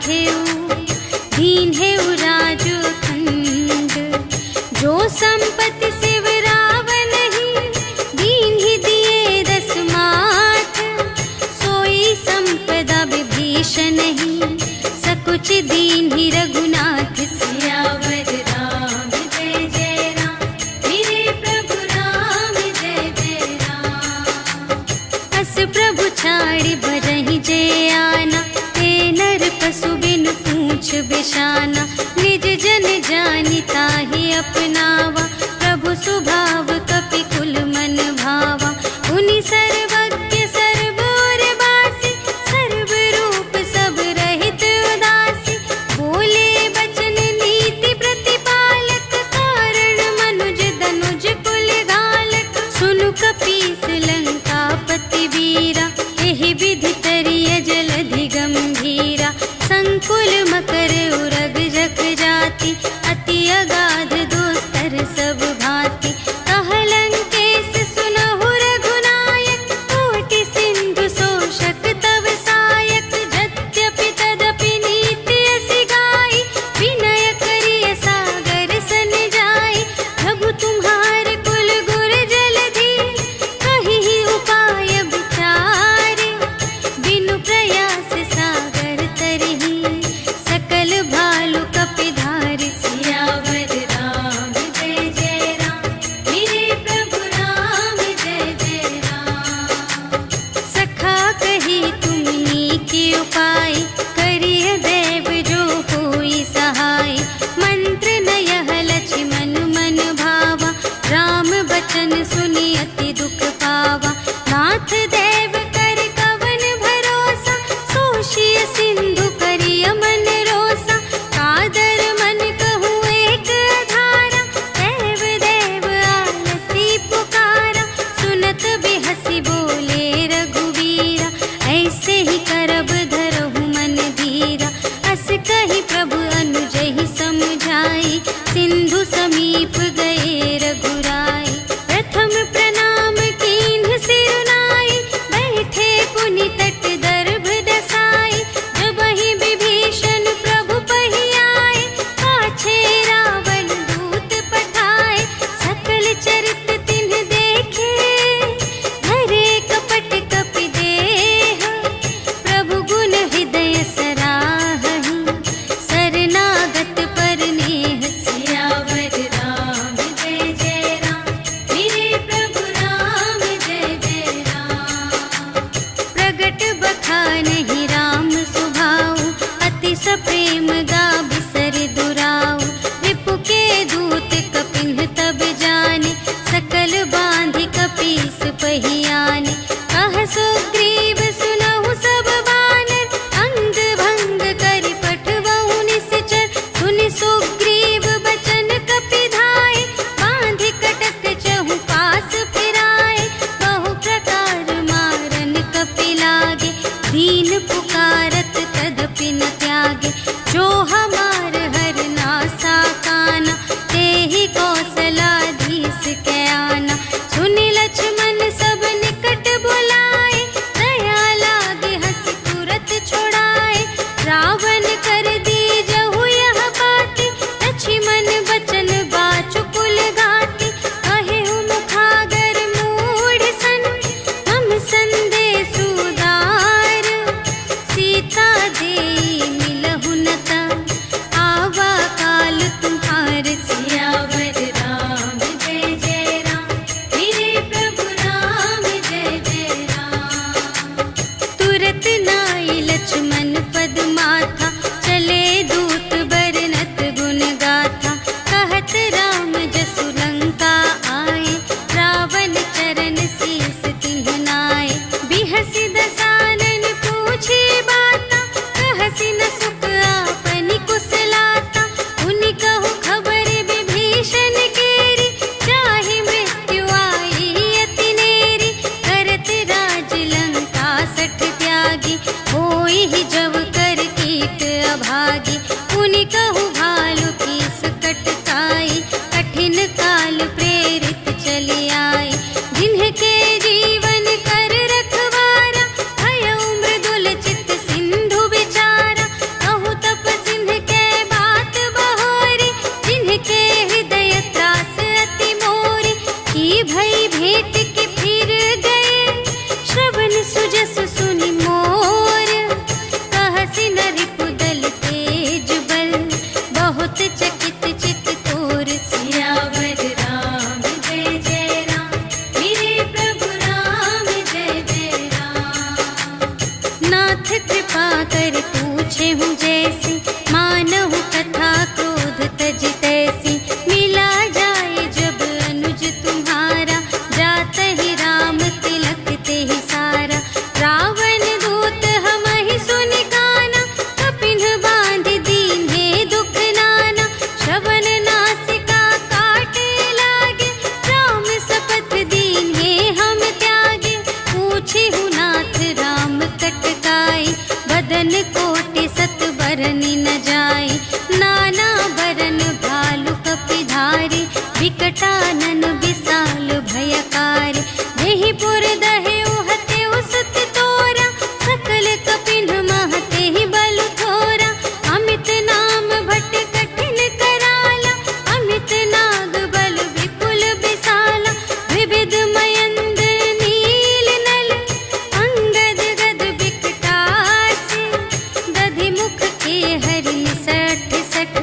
S1: बांधेऊ दीन्हेऊ राजू खंड। जो संपत्ति शिव रावण ही दीन्हि दिए 10 माथ। सोई संपदा विभीषण ही सकुच दीन्हि रघुनाथ। सियावर राम जय जय राम, मेरे प्रभु राम जय जय राम। अस प्रभु छाड़ि भरहि जे आना, हे नर पशु बिनु पूछ बिशाना। निज जन जानि ताहि अपनावा, प्रभु स्वभाव कपि कुल मन भावा। उनि सर्वज्ञ सर्वोर बासी, सर्व रूप सब रहित उदासी। बोले बचन नीति प्रतिपालक, कारण मनुज दनुज कुल घालक। सुनु कपीस लंकापति वीरा, एहि विधि तरिय जलधि गंभीरा। संकुल मकर उरग जग जाति, अति अगाध दोस्तर सब भांति। कहलंकेश सुनहु रघुनायक, कोटि सिंधु शोषक तव सायक। यद्यपि तदपि नीति असि गाई, विनय करिय सागर सन जाई। प्रभु तुम्हार कुल गुर जलधि, कहिहि उपाय विचारे। बिनु प्रयास सागर तरहि, सकल भालु कपिधारि। सियावर राम जय जय राम, मेरे प्रभु राम जय जय राम। सखा कही तुमनी के उपाय, करिय देव जो होई सहाय। मंत्र न यह लक्ष्मण मन भावा, राम बचन सुनि अति दुख पावा। नाथ देव कर कवन भरोसा, सोषिय सिंधु करिय मन रोसा। कादर मन कहूँ एक अधारा, देव देव आलसी पुकारा। सुनत बिहसी बोले रघुवीरा, ऐसे ही करब धरहु मन धीरा। अस कही प्रभु अनुजहि समुझाई, सिंधु समीप गए रघुराई। प्रथम प्रणाम कीन्ह सिरुनाई, बैठे पुनि तट दर्भ दसाई। जबहि विभीषण प्रभु पहि आए, पाछे रावण दूत पठाए। सकल चरित तिन्ह देखे, धरे कपट कपि देह। प्रभु गुण हृदय सराहहि, शरणागत पर नेह। सियावर राम जय जय राम, मेरे प्रभु राम जय जय राम। प्रगट बखानहि राम सुभाऊ, अति सप्रेम गा बिसर दुराऊ। रिपु के दूत कपिन्ह तब जाने, सकल बांधि कपीस पहि आने। कह सुग्रीव सुनहु सब बानर, अंग भंग करि पठबहु निश्चर। सुनि सुग्रीव बचन कपिधाय, बांधि कटक चहु पास फिराए। बहु प्रकार मारन कपि लागे, दीन पुकारत तदपि न त्यागे। जो हमार हर नासा काना, तेहि कौशलाधीश कै आना। सुनि लक्ष्मण सब निकट बुलाए, दया लागे हँसि तुरत छुड़ाए। रावण कर दीजहु यह बाती, लक्ष्मण बचन बाचु कुल घाती। कहेहु मुखागर मूढ़ सन, हम संदेश उदार। सीता देई मिलहु न ता, आवा काल तुम्हार। सियावर राम जय जय राम, मेरे प्रभु राम जय जय राम। तुरत नाई लक्ष्मण पद माथा, चले दूत बरनत गुण गाथा। कहत राम जसु लंका आए, रावण चरण शीस तिन्ह नाए। बिहसि दसानन पूछे बाता, कहसि न सुख आपनि कुशलाता। उनि कहु खबर विभीषण केरी, चाहि मृत्यु आई अति नेरी। करत राज लंका सठ त्यागी, होई ही जब कर कीट अभागी। उनि कहु भालु कीस कटकाई, कठिन काल प्रेरित चली आई। जिन्हके जीवन कर रखवारा, भयउ मृदुल चित सिंधु विचारा। कहु बरनी न जाए। नाना बरन भालु कपिधारी, विकटानन विशाल भयकारी। देहि पुर दहे उहते उसत तोरा, सकल कपिन महते ही बलु थोरा। अमित नाम भट कठिन कराला, अमित नाग बल विपुल विशाला। विविध मयंद्र नील नल, अंगद गद विकटासी। दधि मुख के हरि सठ सठ,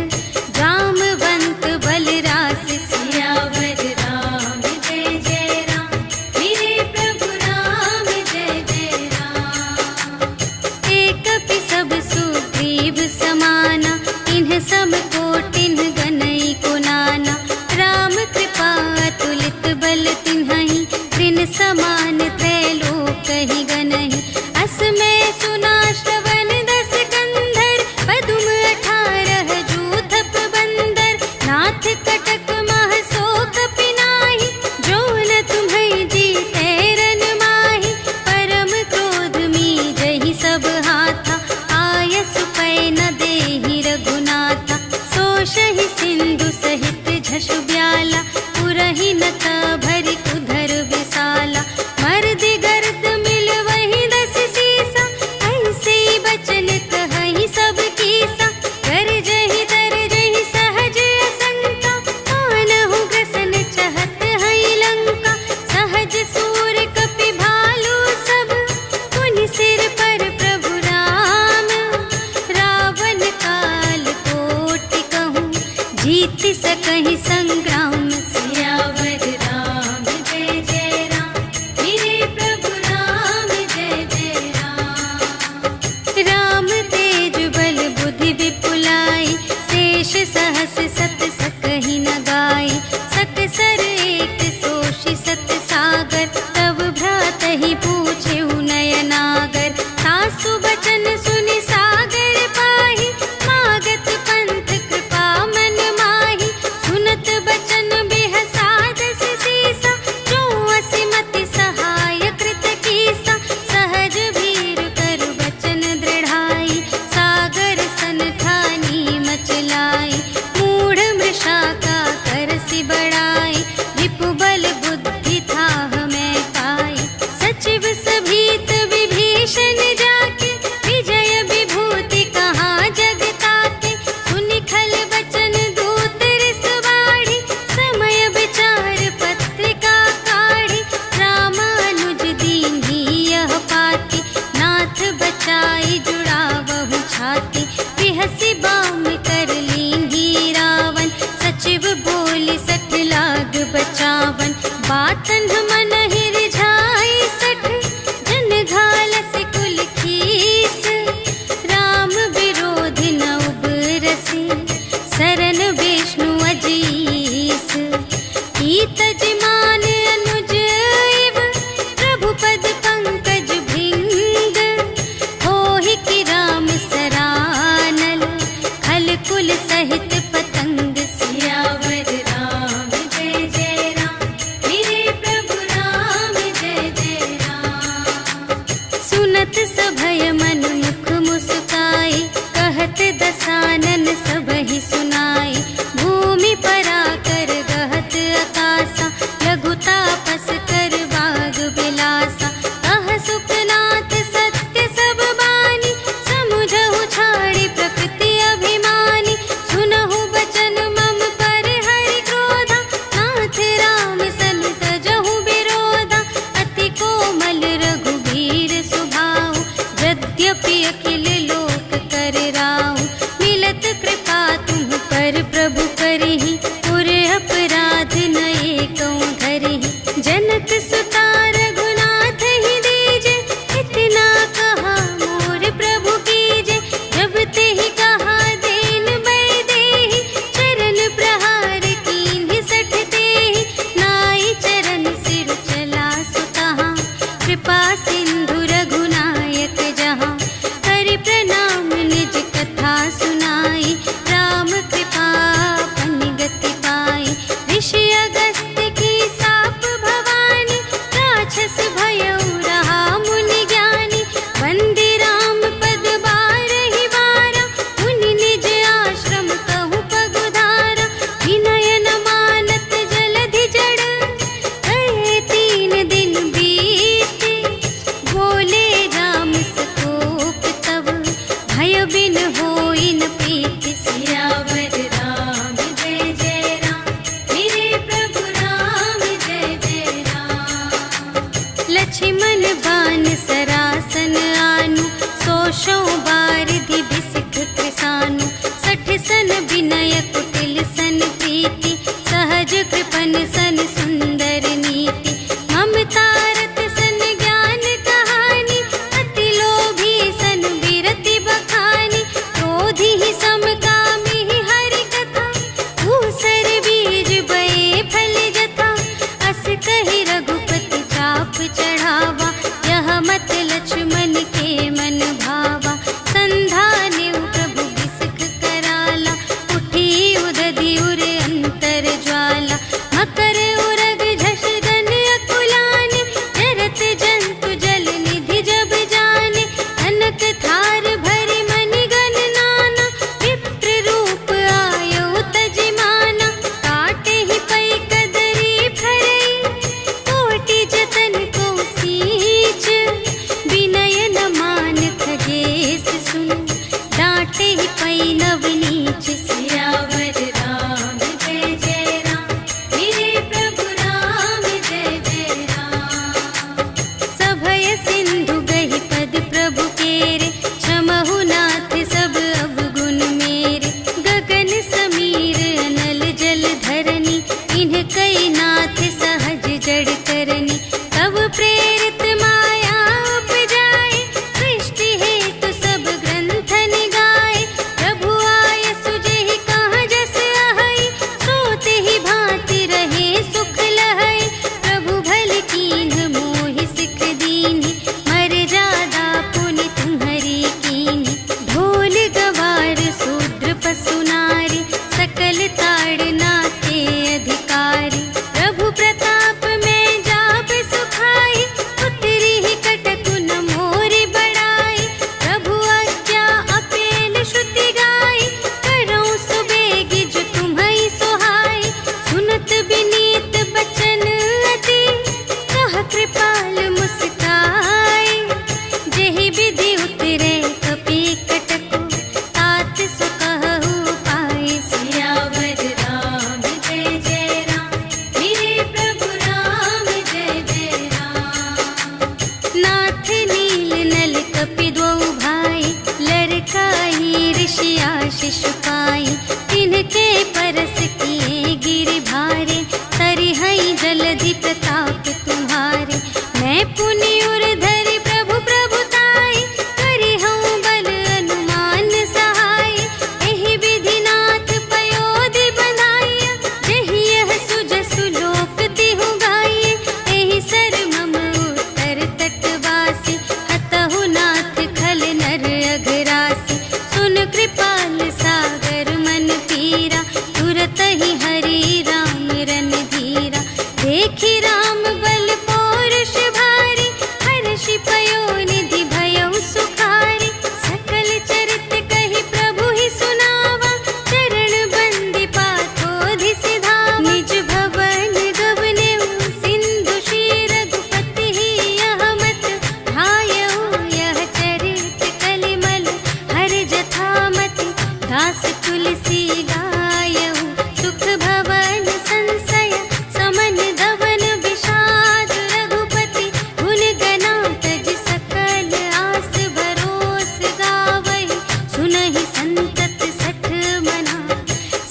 S1: जामवंत बलरास। सियावर राम जय जय राम, मेरे प्रभु राम जय जय राम। एक कपि सब सुग्रीव समाना, इन्ह सम कोटिन गनई को नाना। राम कृपा अतुलित बल तिन्हहि, त्रिन समान त्रैलोकहि गनहि। अस मैं सुना श्रवण दस कंधर, पदुम 18 जूथप बंदर। नाथ कटक मह सो कपि नाहि, जो न तुम्है जीतै रन माहि। परम क्रोध मीजहि सब हाथा, आयसु पै न देहि रघुनाथा। सोषहि सिंधु सहित झसु ब्याला, पुरहि न भरि उधर विशाला। मर्दि गर्द मिल वही 10 सीसा, ऐसे बचन कहहि सब कीसा। गरजहि तरजहि सहज असंका, आनहु ग्रसन चहत हई लंका। सहज सूर कपि भालु सब, पुनि सिर पर प्रभु राम। रावण काल कोटि कहूँ, जीत सकहि संग्राम। सियावर राम जय जय राम, मेरे प्रभु राम जय जय राम। राम तेज बल बुद्धि विपुलाई, शेष सहस सत सकहि न गाई। सकसर एक सोषि सत सागर, तव भ्रातहि पूछेउ नयनागर। सासु बचन सुनि सागर पाहि, मागत पंथ कृपा मन माहि। सुनत बचन बिहसा 10 सीसा, जो असिमति सहाय कृत कीसा। सहज वीर कर बचन दृढ़ाई, सागर सन ठानी मचलाई। मूढ़ मृषा का करसि बढ़ाई, रिपु बल बुद्धि थाह मैं पाई। सचिव सभीत विभीषण जाके, विजय विभूति कहाँ जग ताके। सुनि खल बचन दूत रिस बाढ़ी, समय विचार पत्रिका काढ़ी। रामानुज दीन्ही यह पाती, नाथ बचाई जुड़ावहु छाती। बिहसि बाम कर लीन्ही रावण, सचिव बोली 60 लाग बचावन। बातन मन ही रिझाई 60, जन घालस कुल खीस। राम विरोधि न उबरसी, सरन विष्णु अजीस। कीतज मान अनुज इव, प्रभु पद पंकज भृंग। होहि कि राम सरानल, खल कुल सहित पतंग। सियावर राम जय जय राम, मेरे प्रभु राम जय जय राम। सुनत सभय मन मुख मुस्काई, कहत दसानन सबहि सुनाई। भूमि पराकर गहत आकासा, लघु तापस कर बाग बिलासा। कह सुखनाथ सत्य सब बानी, समुझहु छाड़ी प्रकृति अभिमानी। सुनहु बचन मम पर हरि क्रोधा, नाथ राम सन तजहु विरोधा। अति कोमल रघुबीर सुभाऊ, यद्यपि अखिल लोक कर राऊ। मिलत कृपा तुम सन विनय कुटिल सन प्रीति, सहज कृपन सन सुंदर नीति, ममता रत सन ज्ञान कहानी, अति लोभी सन विरति बखानी, क्रोधी ही समकामी ही हरि कथा, ऊसर बीज बये फल जथा, अस कहि रघुपति चाप चढ़ावा, यह मत लक्ष्मण के मन भावा, संधाने प्रभु बिसक कराला, उठी उदधि उर अंतर ज्वाला, मकर उरग झष गन अकुलाने, जरत जंतु जल निधि जब जाने, अनक थार भरि मनि गण नाना, विप्र रूप आयो तजिमाना, काटे ही पै कदरी फरई, कोटि जतन को सींच, विनय न मान खगेश सुन, डांटे ही पै नव नीच, सियावर राम जय जय राम, मेरे प्रभु राम जय जय राम। सभय सिंधु गहि पद प्रभु केरे, क्षमहु नाथ सब अवगुण मेरे, गगन समीर अनल जल धरनी, इन्ह कई नाथ सहज जड़ करनी, तब प्रेरित माया उपजाए, सृष्टि हेतु सब ग्रंथ निगाए, प्रभु आय सुजेहि कहाँ जस आहई, सोते ही भांति रहे सुख लहई, प्रभु भल कीन्ह मोहि सिख दीन्हि, मर जादा पुनि तुम्हरी कीन्हि, ढोल गवार शूद्र पशु नारी, सकल ताड़ नाते अधिकारी, प्रभु प्रताप में जाप सुखाई, उतरी ही कटकु न मोरि बड़ाई, प्रभु आज्ञा अपेल श्रुति गाई, करऊँ सुबेगी जो तुम्हई सोहाई, सुनत विनीत बचन अति, कह कृपाल मुस्काई, जेहि विधि उतरे कपि कटकु, तात सो कहु पाई, सियावर राम जय जय राम, मेरे प्रभु राम जय जय राम। नाथ नील नल कपि द्वौ भाई, लरकाई ऋषि आशीष पाई, तिनके परस किए गिरि भारे, तरिहई जलधि प्रताप तुम्हारे, मैं पुनि उर धरि प्रभु प्रभुताई, करिहऊँ बल अनुमान सहाय, एहि विधि नाथ पयोधि बंधाइया, जेहि यह सुजसु लोक तिहु गाइए, एहि सर मम उत्तर तटवासी, हतहु नाथ खल नर अघरासी, सुन कृपाल सागर मन पीरा, तुरत ही हरि राम रन धीरा, देखि राम बल पौरुष भारी, हर्षि पयो निधि भयउ सुखारी, सकल चरित कहि प्रभु ही सुनावा, चरण बंदी पाथोधि सिधावा, निज भवन गवनेउ सिंधु श्री रघुपति ही यह मत भायउ, यह चरित कलिमल हर जथामति, दास तुलसी गायउ, सुख भवन संशय समन धवन विषाद, रघुपति गुण गना तज सकल आस भरोस गावहि, सुनहि संतत सठ मना,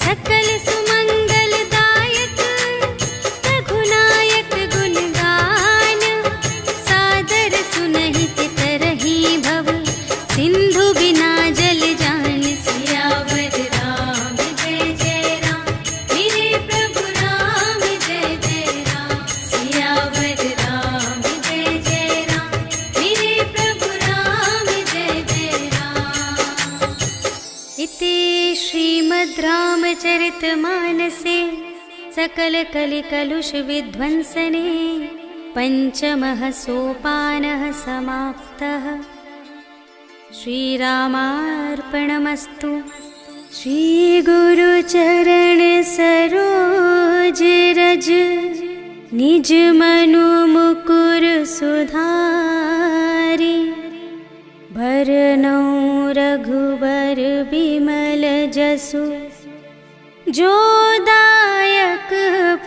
S1: सकल सुमंगल दायक, रघुनायक गुण गान, सादर सुनहि तितरहि भव, सिंधु बिना जल जान, सियावर राम जय जय राम, मेरे प्रभु राम जय जय राम, सियावर राम जय जय राम, मेरे प्रभु राम जय जय राम। इति श्रीमद् रामचरितमानसे सकल कलि कलुष विध्वंसने, पंचमः सोपानः समाप्तः। श्रीरामार्पणमस्तु। श्रीगुरुचरण सरोज रज, निज मनु मुकुर सुधारि, भरनौ रघुबर बिमल जसु, जो दायक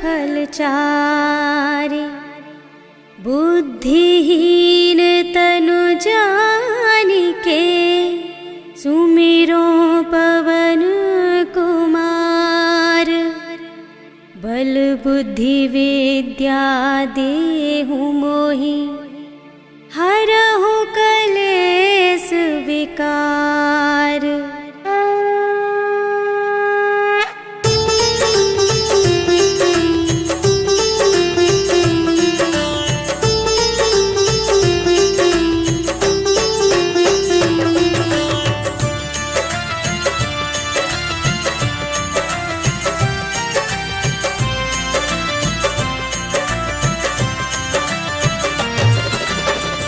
S1: फल चारि। बुद्धिहीन तनु जानिके, सुमिरो पवन बुद्धि विद्या देहु मोहि, हरहु कलेस विकार।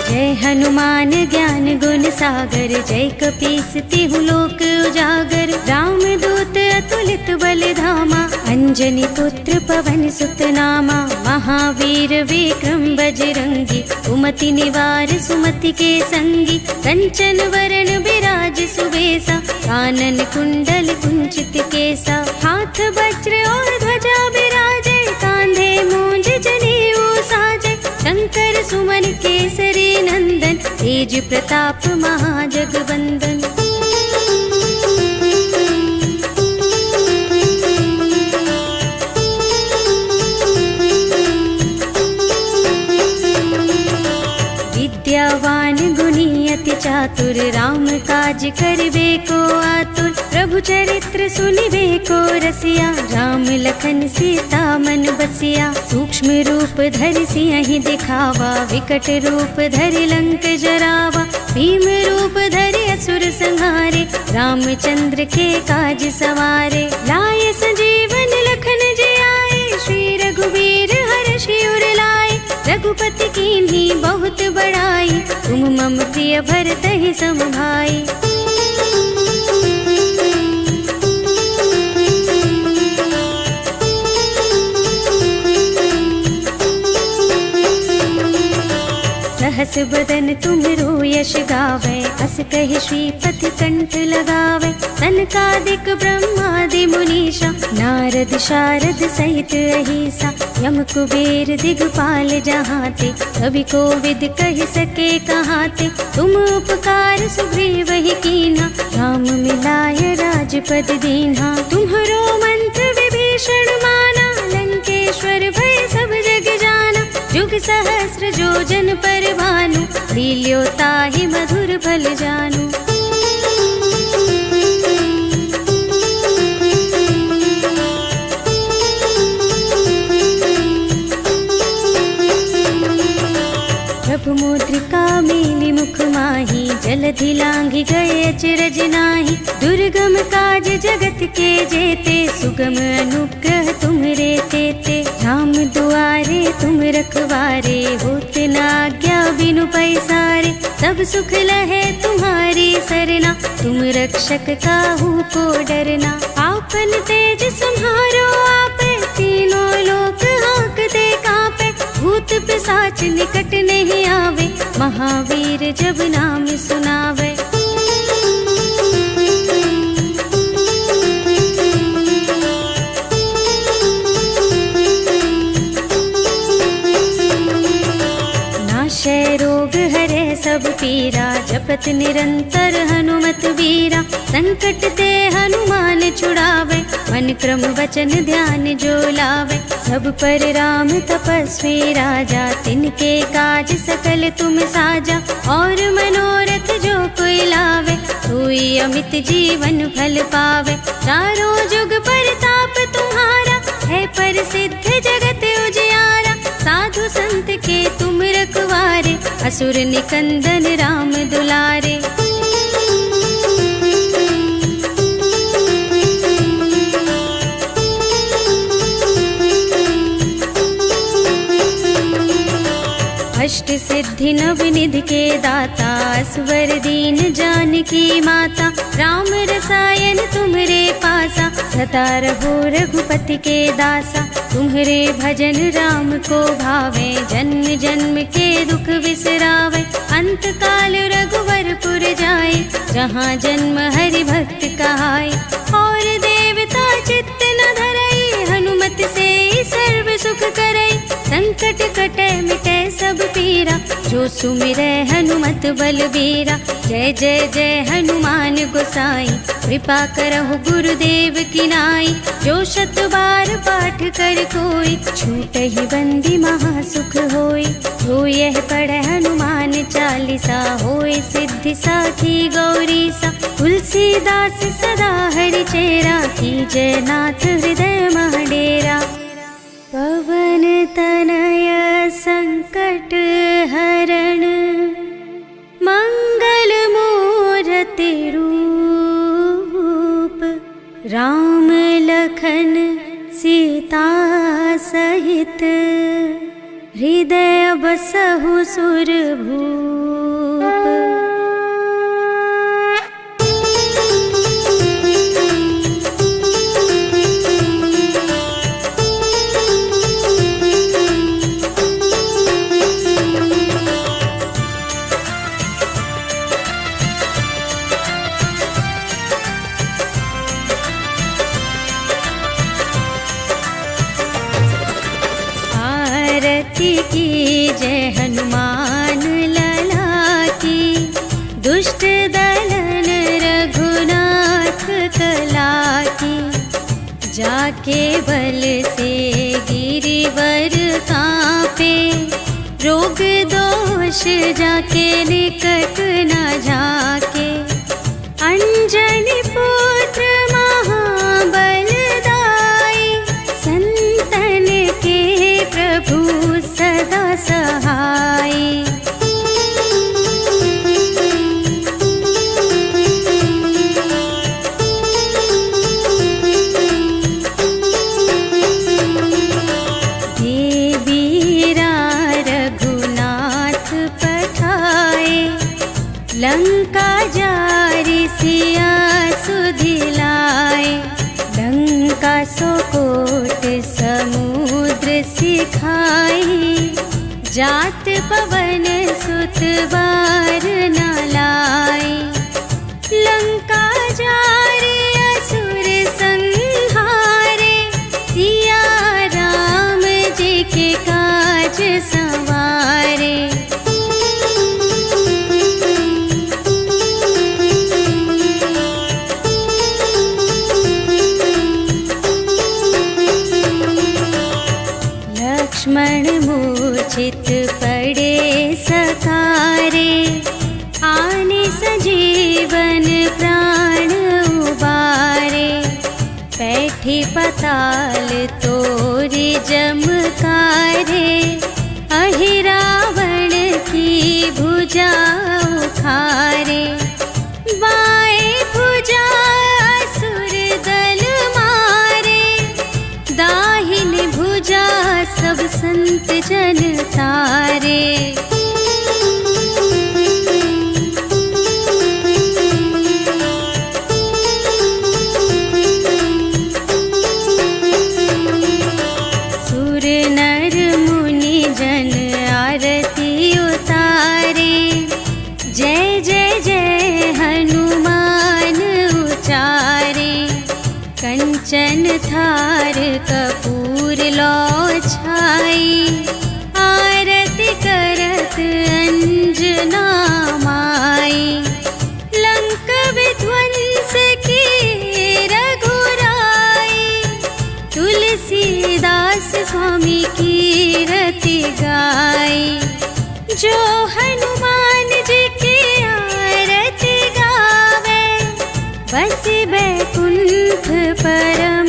S1: जय हनुमान ज्ञान गुण सागर, जय कपीस तिहु लोक उजागर। राम दूत अतुलित बल धामा, अंजनी पुत्र पवन सुत नामा। महावीर विक्रम बजरंगी, कुमति निवार सुमति के संगी। कंचन वरण बिराज सुबेसा, कानन कुंडल कुंचित केसा। हाथ वज्र और ध्वजा बिराजे, कांधे मूंज जनेऊ साजे। शंकर सुमन केसरी नंदन, तेज प्रताप महाजगवंदन। विद्यावान गुणी अति चातुर, राम काज करिबे को आतुर। प्रभु चरित्र सुनिबे को रसिया, राम लखन सीता मन बसिया। सूक्ष्म रूप धरि सियहि दिखावा, विकट रूप धरि लंक जरावा। भीम रूप धरि असुर संहारे, रामचंद्र के काज सवारे। लाए संजीवन लखन जियाए, श्री रघुवीर हर्षि उर लाए। रघुपति कीन्ही बहुत बड़ाई, तुम मम प्रिय भरतहि सम भाई। सहस बदन तुमरो यश गावे, अस कहि श्रीपति कंठ लगावे। सनकादिक ब्रह्मादि मुनीषा, नारद शारद सहित अहिसा। यम कुबेर दिगपाल जहाते, कवि कोविद कहि सके कहाते। तुम उपकार सुग्रीवहि कीन्हा, राम मिलाय राजपद दीन्हा। तुम्हरो मंत्र विभीषण माना, लंकेश्वर भय सब जग जाना। जुग सहस्र जो जन पर भानु, लील्यो ताहि मधुर फल जानु। प्रभु मुद्रिका मेलि मुख माहि, जलधि लांघि गए अचरज नाहि। दुर्गम काज जगत के जेते, सुगम अनुग्रह तुम्हरे तेते। राम दुआरे तुम रखवारे, होते न आज्ञा बिनु पैसारे। सब सुख लहे तुम्हारी सरना, तुम रक्षक काहू को डरना। आपन तेज सम्हारो आपे, तीनों लोक हांकते कांपे। भूत पिशाच निकट नहीं आवे, महावीर जब नाम सुनावे। नाशय रोग हरे सब पीरा, जपत निरंतर हनुमत बीरा। संकट ते हनुमान छुड़ावे, मन क्रम वचन ध्यान जो लावे। सब पर राम तपस्वी राजा, तिनके काज सकल तुम साजा। और मनोरथ जो कोई लावे, सोई अमित जीवन फल पावे। चारों जुग परताप तुम्हारा, है प्रसिद्ध जगत उजियारा। साधु संत के तुम रखवारे, असुर निकंदन राम दुलारे। अष्ट सिद्धि नव निधि के दाता, असवर दीन जानकी माता। राम रसायन तुम्हरे पासा, सदा रहो रघुपति के दासा। तुम्हरे भजन राम को भावे, जन्म जन्म के दुख बिसरावे। अंत काल रघुवरपुर जाए, जहाँ जन्म हरि भक्त कहाए। और देवता चित्त न धरई, हनुमत से सर्व सुख करई। संकट कटे मिटे सब पीरा, जो सुमिरै हनुमत बलबीरा। जय जय जय हनुमान गोसाई, कृपा करहु गुरुदेव शिव की नाई। जो 100 बार पाठ कर कोई, छूट ही बंदी महासुख होय। जो यह पढ़े हनुमान चालीसा, होय सिद्धि साखी गौरी सा। तुलसीदास सदा हरि चेरा, कीजय नाथ हृदय मह डेरा। पवन तनय संकट हरण, मंगल मूरति रूप। राम लखन सीता सहित, हृदय बसहु सुरभूप। आरती की जय हनुमान लला की, दुष्ट दलन रघुनाथ कला की। जाके बल से गिरिवर कांपे, रोग दोष जाके निकट न झाके। अंजनी पुत्र महाबलदाई, संतन के प्रभु सदा सहाय। देवीरा रघुनाथ पठाए, लंका जारी सिया सुधिलाए। लंका सोकोट समुद्र सिखाई, जात पवन सुत बार न लाई। लंका जारी असुर संहारे, सिया राम जी के काज संवारे। लक्ष्मण मूर्छित पड़े सकारे, आने सजीवन प्राण उबारे। बैठी पताल तोरी जमकारे, अहि रावण की भुजा उखारे। बाएं भुजा असुर दल मारे, दाहिनी भुजा सब संत जन तारे। सुर नर मुनि जन आरती उतारे, जय जय जय हनुमान उचारे। कंचन थार कपूर लो छाई, आरती करत अंजना माई। लंक विध्वंस की रघुराई, तुलसीदास स्वामी की रति गाई। जो हनुमान जी की आरती गावे, बस बैकुंठ परम